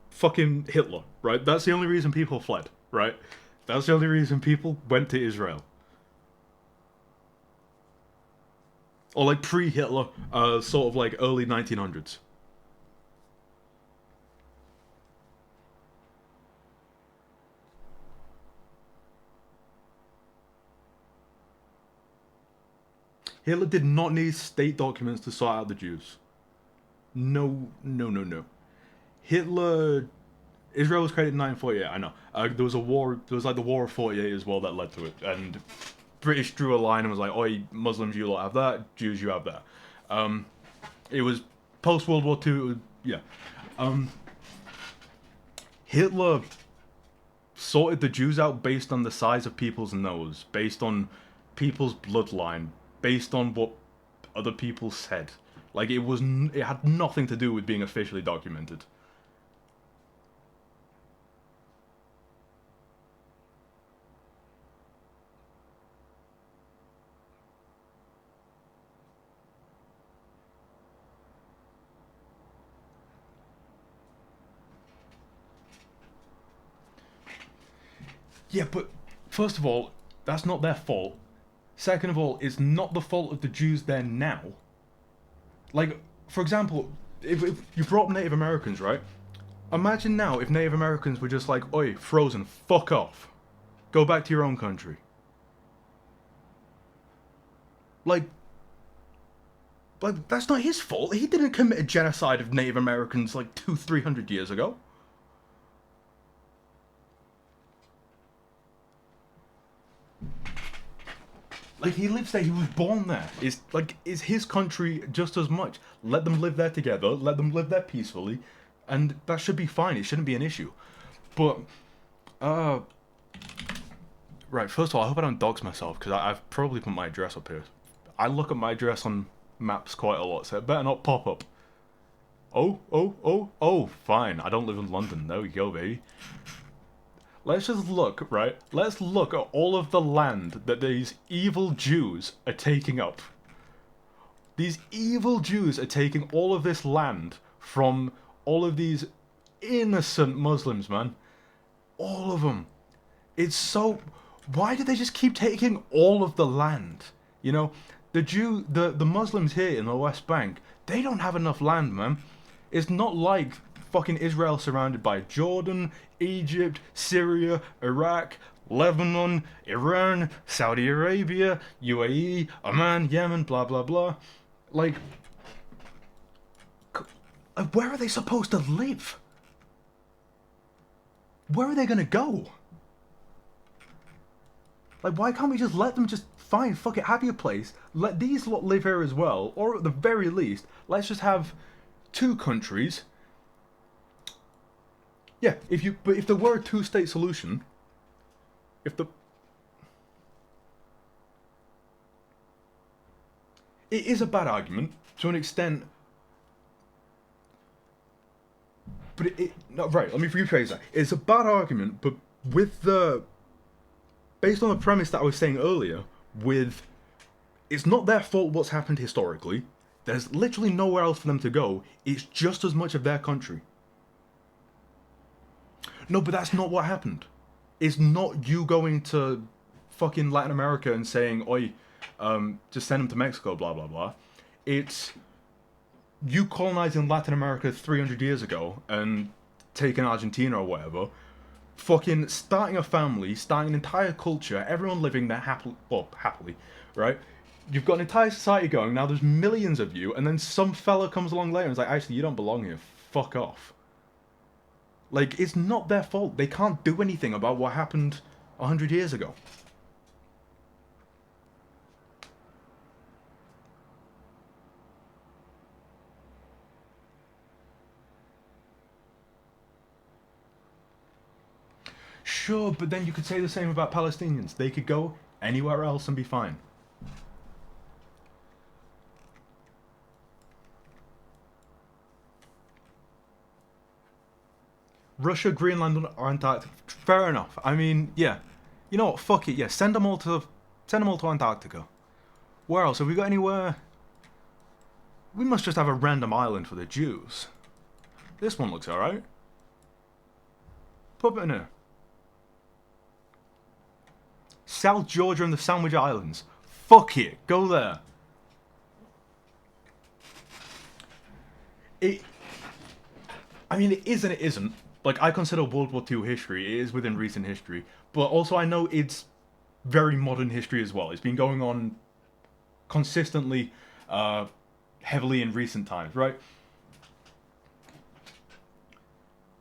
fucking Hitler, right? That's the only reason people fled, right? That's the only reason people went to Israel. Or like pre-Hitler, sort of like early 1900s. Hitler did not need state documents to sort out the Jews. No, no, no, no. Hitler, Israel was created in 1948. I know. There was a war. There was like the War of 48 as well that led to it, and British drew a line and was like, "Oi, Muslims, you lot have that. Jews, you have that." It was post World War II. Yeah. Hitler sorted the Jews out based on the size of people's nose, based on people's bloodline, based on what other people said. Like it had nothing to do with being officially documented. Yeah, but first of all, that's not their fault. Second of all, it's not the fault of the Jews there now. Like, for example, if you brought up Native Americans, right? Imagine now if Native Americans were just like, "Oi, frozen, fuck off. Go back to your own country." Like, that's not his fault. He didn't commit a genocide of Native Americans like 300 years ago. Like, he lives there, he was born there. It's his country just as much. Let them live there together, let them live there peacefully, and that should be fine. It shouldn't be an issue. But, right, first of all, I hope I don't dox myself, because I've probably put my address up here. I look at my address on maps quite a lot, so it better not pop up. Oh, fine. I don't live in London. There we go, baby. Let's just look, right? Let's look at all of the land that these evil Jews are taking up. These evil Jews are taking all of this land from all of these innocent Muslims, man. All of them. It's so... Why do they just keep taking all of the land? You know, the Muslims here in the West Bank, they don't have enough land, man. It's not like fucking Israel surrounded by Jordan, Egypt, Syria, Iraq, Lebanon, Iran, Saudi Arabia, UAE, Oman, Yemen, blah blah blah. Like, where are they supposed to live? where are they gonna go? Like, why can't we just let them just fine, fuck it, have your place. Let these lot live here as well, or at the very least, let's just have two countries. Yeah, if there were a two-state solution, if the it is a bad argument to an extent, but no, right. Let me rephrase that. It's a bad argument, but with the based on the premise that I was saying earlier, with it's not their fault what's happened historically. There's literally nowhere else for them to go. It's just as much of their country. No, but that's not what happened. It's not you going to fucking Latin America and saying, oi, just send them to Mexico, blah, blah, blah. It's you colonizing Latin America 300 years ago and taking Argentina or whatever, fucking starting a family, starting an entire culture, everyone living there happily, right? You've got an entire society going, now there's millions of you, and then some fella comes along later and is like, actually, you don't belong here, fuck off. Like, it's not their fault. They can't do anything about what happened 100 years ago. Sure, but then you could say the same about Palestinians. They could go anywhere else and be fine. Russia, Greenland, or Antarctica. Fair enough. I mean, yeah. You know what? Fuck it. Yeah, send them all to Antarctica. Where else? Have we got anywhere? We must just have a random island for the Jews. This one looks alright. Put it in here. South Georgia and the Sandwich Islands. Fuck it. Go there. I mean, it is and it isn't. Like, I consider World War II history. It is within recent history. But also, I know it's very modern history as well. It's been going on consistently, heavily in recent times, right?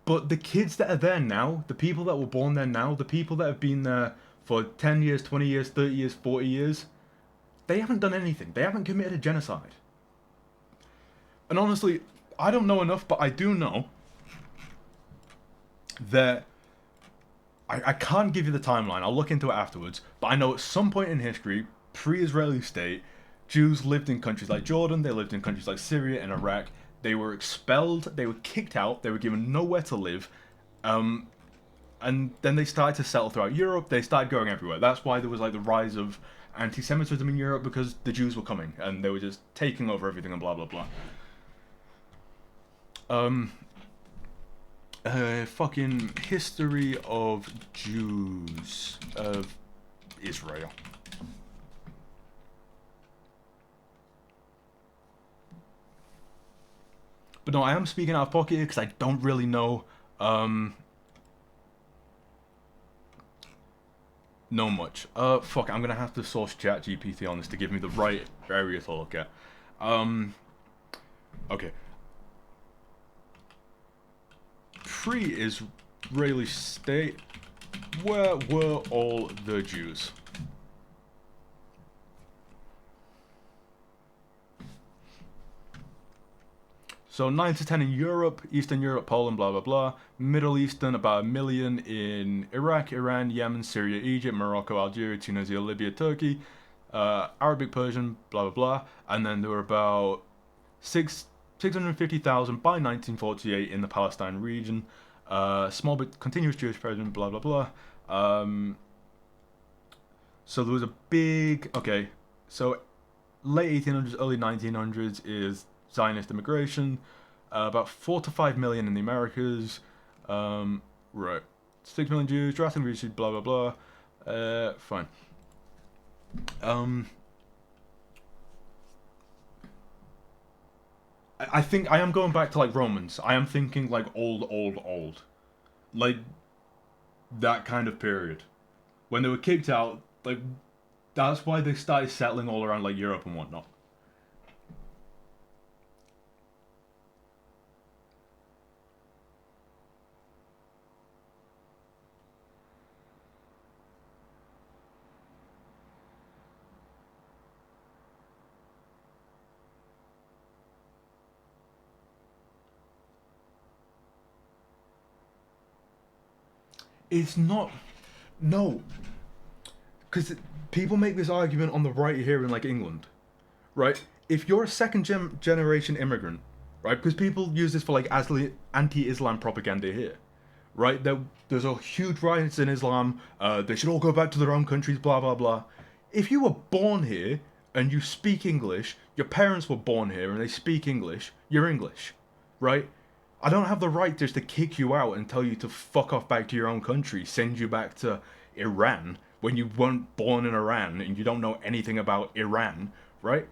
But the kids that are there now, the people that were born there now, the people that have been there for 10 years, 20 years, 30 years, 40 years, they haven't done anything. They haven't committed a genocide. And honestly, I don't know enough, but I do know that I can't give you the timeline. I'll look into it afterwards. But I know at some point in history, pre-Israeli state, Jews lived in countries like Jordan. They lived in countries like Syria and Iraq. They were expelled. They were kicked out. They were given nowhere to live. And then they started to settle throughout Europe. They started going everywhere. That's why there was like the rise of anti-Semitism in Europe, because the Jews were coming and they were just taking over everything and blah blah blah. Fucking history of Jews of Israel. But no, I am speaking out of pocket here because I don't really know much. Fuck, I'm gonna have to source ChatGPT on this to give me the right area to look at. Okay. Pre-Israeli state, where were all the Jews? So 9 to 10 in Europe, Eastern Europe, Poland, blah blah blah. Middle Eastern, about 1 million in Iraq, Iran, Yemen, Syria, Egypt, Morocco, Algeria, Tunisia, Libya, Turkey. Arabic, Persian, blah blah blah. And then there were about 650,000 by 1948 in the Palestine region. Small but continuous Jewish presence, blah blah blah. So there was a big, okay, so late 1800s, early 1900s is Zionist immigration, about 4 to 5 million in the Americas, right, 6 million Jews, drastic research, blah blah blah, fine. I think I am going back to like Romans. I am thinking like old. Like that kind of period. When they were kicked out, like that's why they started settling all around like Europe and whatnot. It's not. No, because people make this argument on the right here in like England, right? If you're a second generation immigrant, right? Because people use this for like anti-Islam propaganda here, right? There's a huge rise in Islam. They should all go back to their own countries. Blah blah blah. If you were born here and you speak English, your parents were born here and they speak English, you're English, right? I don't have the right just to kick you out and tell you to fuck off back to your own country, send you back to Iran when you weren't born in Iran and you don't know anything about Iran, right?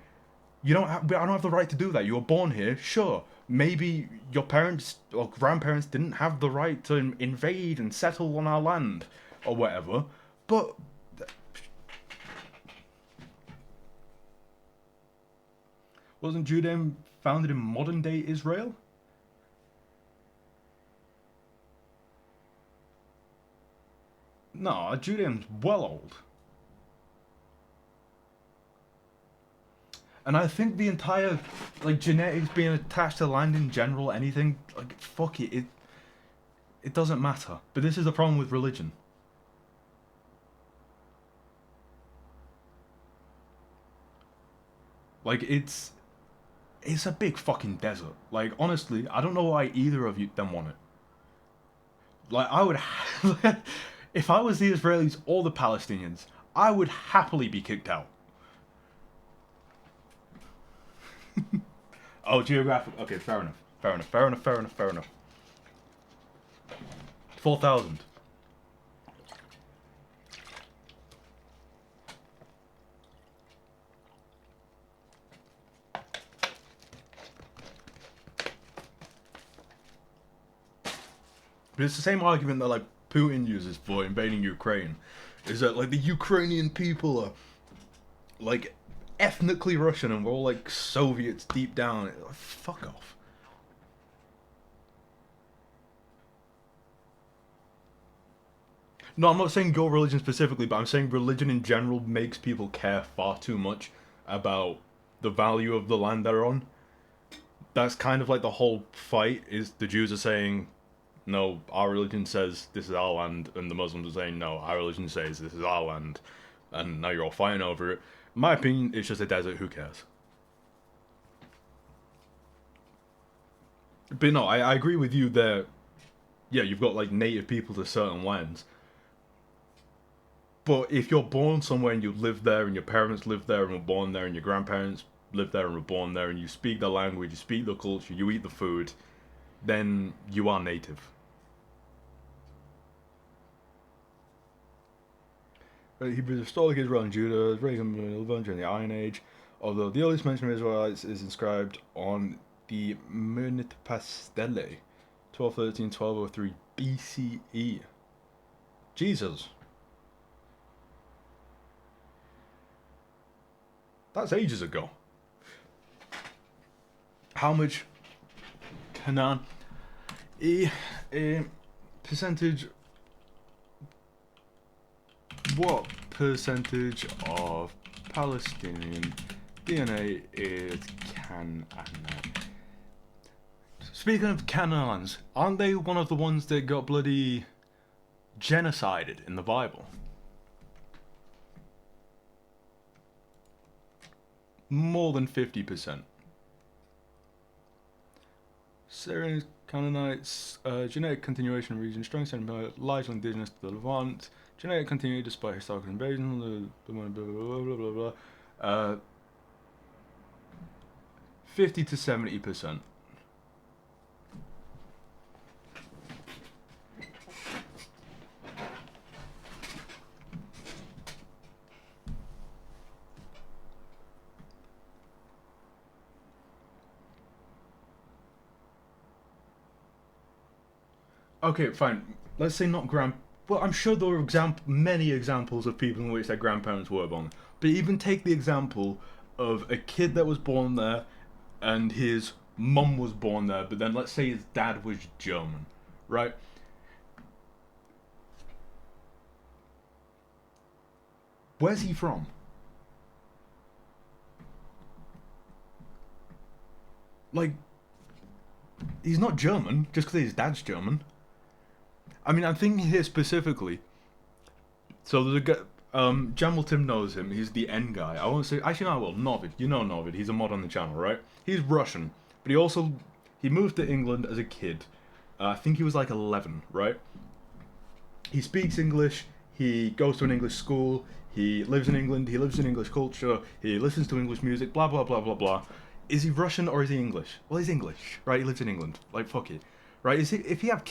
You don't have, I don't have the right to do that. You were born here, sure. Maybe your parents or grandparents didn't have the right to invade and settle on our land or whatever, but wasn't Judaism founded in modern day Israel? No, Judaism's well old. And I think the entire like genetics being attached to land in general, anything like fuck it, it doesn't matter. But this is the problem with religion. Like it's a big fucking desert. Like honestly, I don't know why either of you them want it. Like I would, if I was the Israelis or the Palestinians, I would happily be kicked out. Oh, geographic. Okay, fair enough. Fair enough. Fair enough. Fair enough. Fair enough. 4,000. But it's the same argument that like Putin uses for invading Ukraine. Is that like the Ukrainian people are like ethnically Russian and we're all like Soviets deep down. Like, fuck off. No, I'm not saying your religion specifically, but I'm saying religion in general makes people care far too much about the value of the land they're on. That's kind of like the whole fight is the Jews are saying, no, our religion says this is our land, and the Muslims are saying, no, our religion says this is our land, and now you're all fighting over it. In my opinion, it's just a desert, who cares? But no, I agree with you there. Yeah, you've got like native people to certain lands. But if you're born somewhere and you live there, and your parents live there and were born there, and your grandparents live there and were born there, and you speak the language, you speak the culture, you eat the food, then you are native. Hebrews historic Israel and Judah, Reagan during the Iron Age, although the earliest mention of Israelites is inscribed on the Munit Pastele, 1213 1203 BCE. Jesus. That's ages ago. How much Canaan? A percentage. What percentage of Palestinian DNA is Canaan? Speaking of Canaans, aren't they one of the ones that got bloody genocided in the Bible? More than 50%. Syrians, Canaanites, genetic continuation region, strong sentiment, largely indigenous to the Levant, genetic continuity despite historical invasion, blah, blah, blah, blah, blah. 50 to 70%. Okay, fine. Let's say not well, I'm sure there are many examples of people in which their grandparents were born. But even take the example of a kid that was born there and his mum was born there, but then let's say his dad was German, right? Where's he from? Like, he's not German just because his dad's German. I mean, I'm thinking here specifically. So there's a guy. Jamal Tim knows him. He's the N guy. I won't say. Actually, no, I will. Novid. You know Novid. He's a mod on the channel, right? He's Russian, but he moved to England as a kid. I think he was like 11, right? He speaks English. He goes to an English school. He lives in England. He lives in English culture. He listens to English music. Blah blah blah blah blah. Is he Russian or is he English? Well, he's English, right? He lives in England. Like fuck it, right? Is he? If he have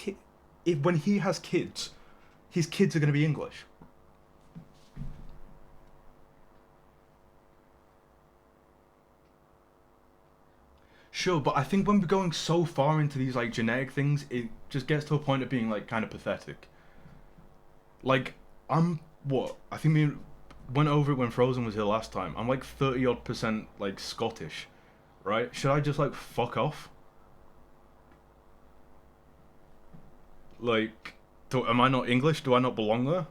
if when he has kids, his kids are gonna be English. Sure, but I think when we're going so far into these like genetic things, it just gets to a point of being like kind of pathetic. Like I'm what I think we went over it when Frozen was here last time. I'm like 30 odd% like Scottish, right? Should I just like fuck off? Like, am I not English? Do I not belong there?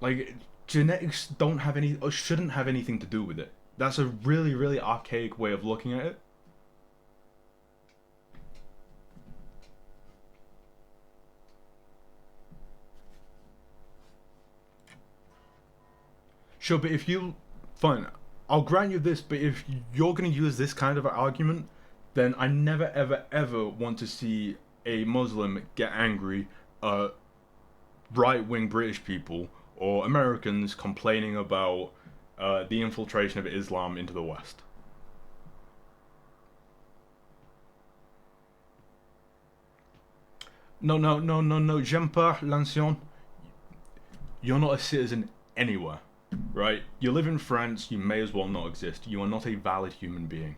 Like, genetics don't have any, or shouldn't have anything to do with it. That's a really, really archaic way of looking at it. Sure, but if you, fine, I'll grant you this, but if you're going to use this kind of argument, then I never, ever, ever want to see a Muslim get angry at right-wing British people or Americans complaining about the infiltration of Islam into the West. No, no, no, no, no. J'aime pas l'ancien. You're not a citizen anywhere, right? You live in France, you may as well not exist. You are not a valid human being.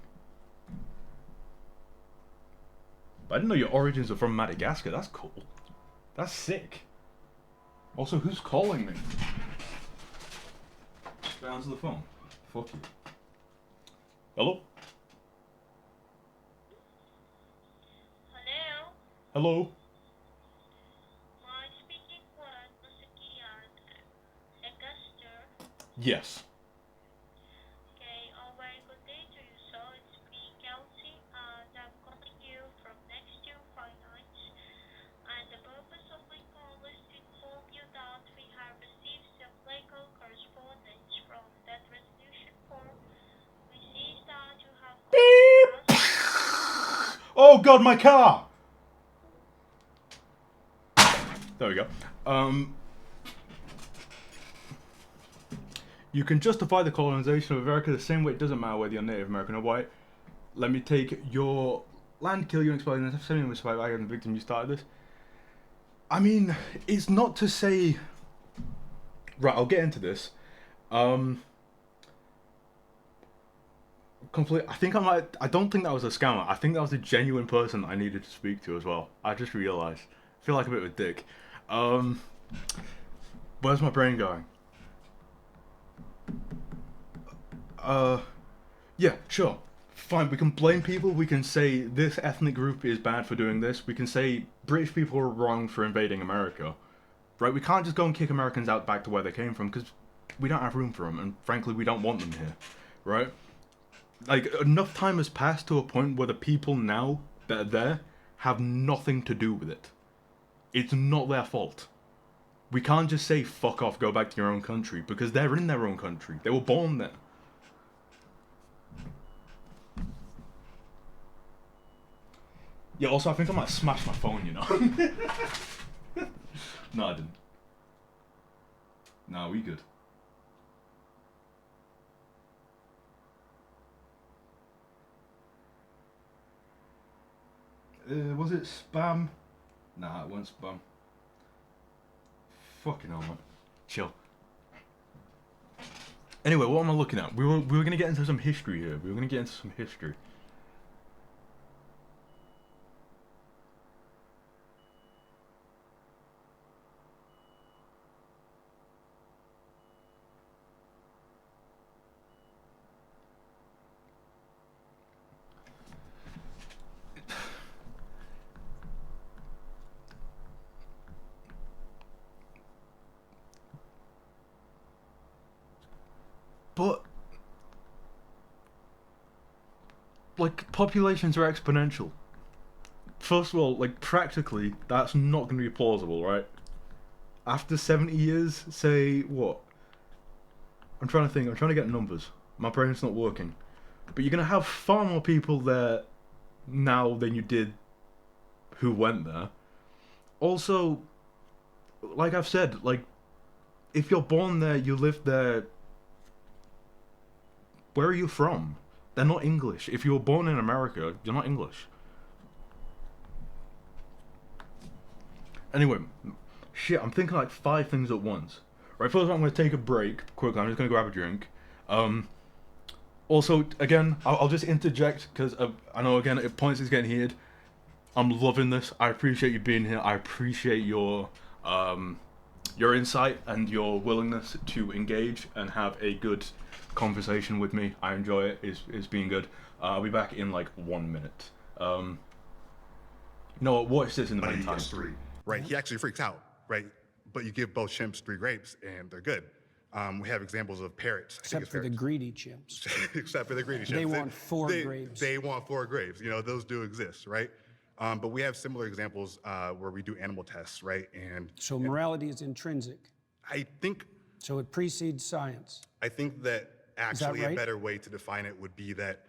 But I didn't know your origins are from Madagascar. That's cool. That's sick. Also, who's calling me? Just answer the phone. Fuck you. Hello? Hello, Hello? am I speaking with Mr. Kian Augusta? Yes. Okay, very good day to you, sir. It's me, Kelsey, and I'm calling you from Next Year Finance. And the purpose of my call is to inform you that we have received some legal correspondence from that resolution form. We see that you have contacted Beep! us. Oh god, my car! There we go. You can justify the colonization of America the same way it doesn't matter whether you're Native American or white. Let me take your land, kill you, and explain this. Sending this by the victim you started this. I mean, it's not to say. Right, I'll get into this. Complete. I think I might. I don't think that was a scammer. I think that was a genuine person I needed to speak to as well. I just realized. I feel like a bit of a dick. Um, where's my brain going? Uh, yeah, sure. Fine, we can blame people. We can say this ethnic group is bad for doing this. We can say British people are wrong for invading America. Right? We can't just go and kick Americans out back to where they came from because we don't have room for them, and frankly, we don't want them here. Right? Like, enough time has passed to a point where the people now that are there have nothing to do with it. It's not their fault. We can't just say, fuck off, go back to your own country, because they're in their own country. They were born there. Yeah, also, I think I might smash my phone, you know? No, I didn't. No, we good. Was it spam? Nah, it wasn't spam. Fucking hell, man. Chill. Anyway, what am I looking at? We were gonna get into some history here. We were gonna get into some history. But like populations are exponential. first of all, like, practically, that's not going to be plausible, right? After 70 years, say, what? I'm trying to think, I'm trying to get numbers. My brain's not working. But you're going to have far more people there now than you did who went there. Also, like I've said, like, if you're born there, you live there, where are you from? They're not English. If you were born in America, you're not English. Anyway, shit, I'm thinking like 5 things at once. Right, first I'm going to take a break quickly. I'm just going to grab a drink. Also, again, I'll just interject because I know, again, if points is getting heated. I'm loving this. I appreciate you being here. I appreciate your insight and your willingness to engage and have a good conversation with me. I enjoy it. It's been good. I'll be back in like 1 minute. You know what? Watch this in the meantime. Right, he actually freaks out, right? But you give both chimps 3 grapes and they're good. We have examples of parrots. Except for the greedy chimps. Except for the greedy chimps. They want 4 grapes. They want 4 grapes. You know, those do exist, right? But we have similar examples where we do animal tests, right? So morality is intrinsic. I think. So it precedes science. I think that actually right? a better way to define it would be that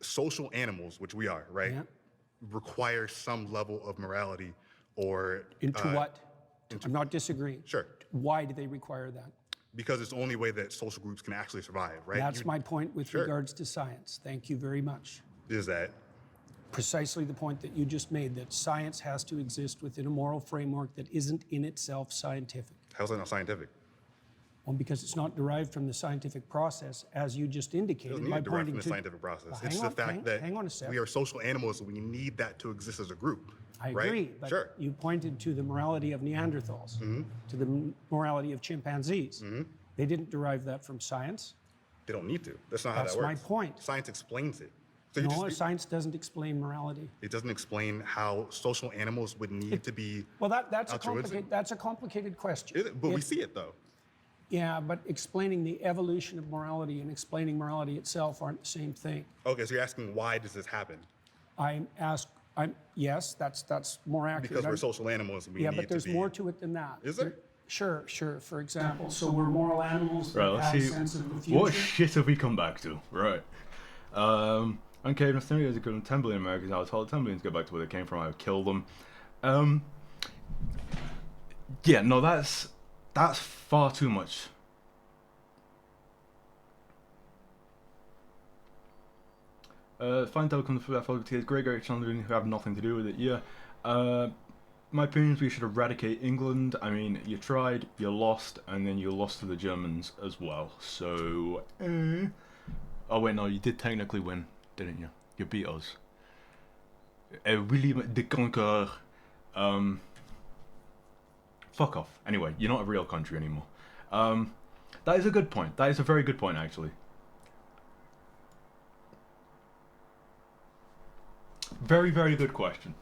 social animals, which we are, right, Yeah. require some level of morality or. Into what? I'm not disagreeing. Sure. Why do they require that? Because it's the only way that social groups can actually survive, right? That's my point with Sure. regards to science. Thank you very much. Is that. Precisely the point that you just made, that science has to exist within a moral framework that isn't in itself scientific. How's that not scientific? Well, because it's not derived from the scientific process, as you just It indicated. doesn't need by to derive pointing from the to- scientific process. Well, It's hang the on, fact that hang on a sec. we are social animals, and we need that to exist as a group. I right? agree, but Sure. you pointed to the morality of Neanderthals, to the morality of chimpanzees. They didn't derive that from science. They don't need to. That's not how That's that my works. point. Science explains it. So you No, just, science doesn't explain morality. it doesn't explain how social animals would need to be. Well, that's altruistic? a complicated question. Is it? But we see it though. Yeah, but explaining the evolution of morality and explaining morality itself aren't the same thing. Okay, so you're asking why does this happen? Yes, that's more accurate. Because we're social animals, and we Yeah, need but there's to be. more to it than that. Is there? Sure. For example, so we're moral animals that Right, let's have a see. sense of the future. What shit have we come back to? Right. Okay, in 30 years ago, 10 billion Americans, I was told 10 billion to go back to where they came from, I would kill them. Yeah, no, that's far too much. Fine telecom for FLT is great children who have nothing to do with it, yeah. My opinion is we should eradicate England. I mean, you tried, you lost, and then you lost to the Germans as well, so... Oh wait, no, you did technically win, didn't you? You beat us. William the Conqueror. Fuck off. Anyway, you're not a real country anymore. That is a good point. That is a very good point, actually. Very, very good question.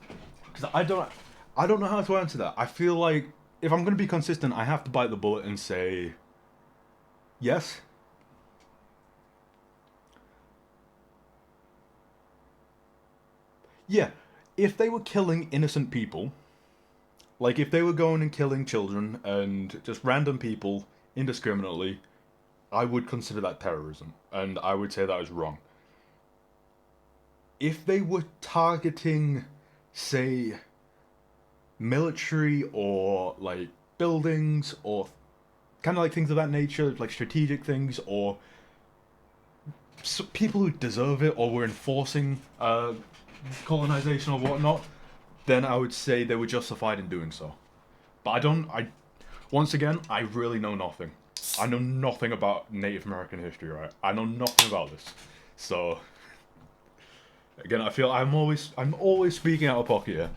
Because I don't know how to answer that. I feel like if I'm going to be consistent, I have to bite the bullet and say yes. Yeah, if they were killing innocent people, like if they were going and killing children and just random people indiscriminately, I would consider that terrorism, and I would say that is wrong. If they were targeting, say, military or like buildings or kind of like things of that nature, like strategic things, or people who deserve it, or were enforcing colonization or whatnot, then I would say they were justified in doing so. But once again, I really know nothing. I know nothing about Native American history, right? I know nothing about this. So, again, I feel I'm always speaking out of pocket here.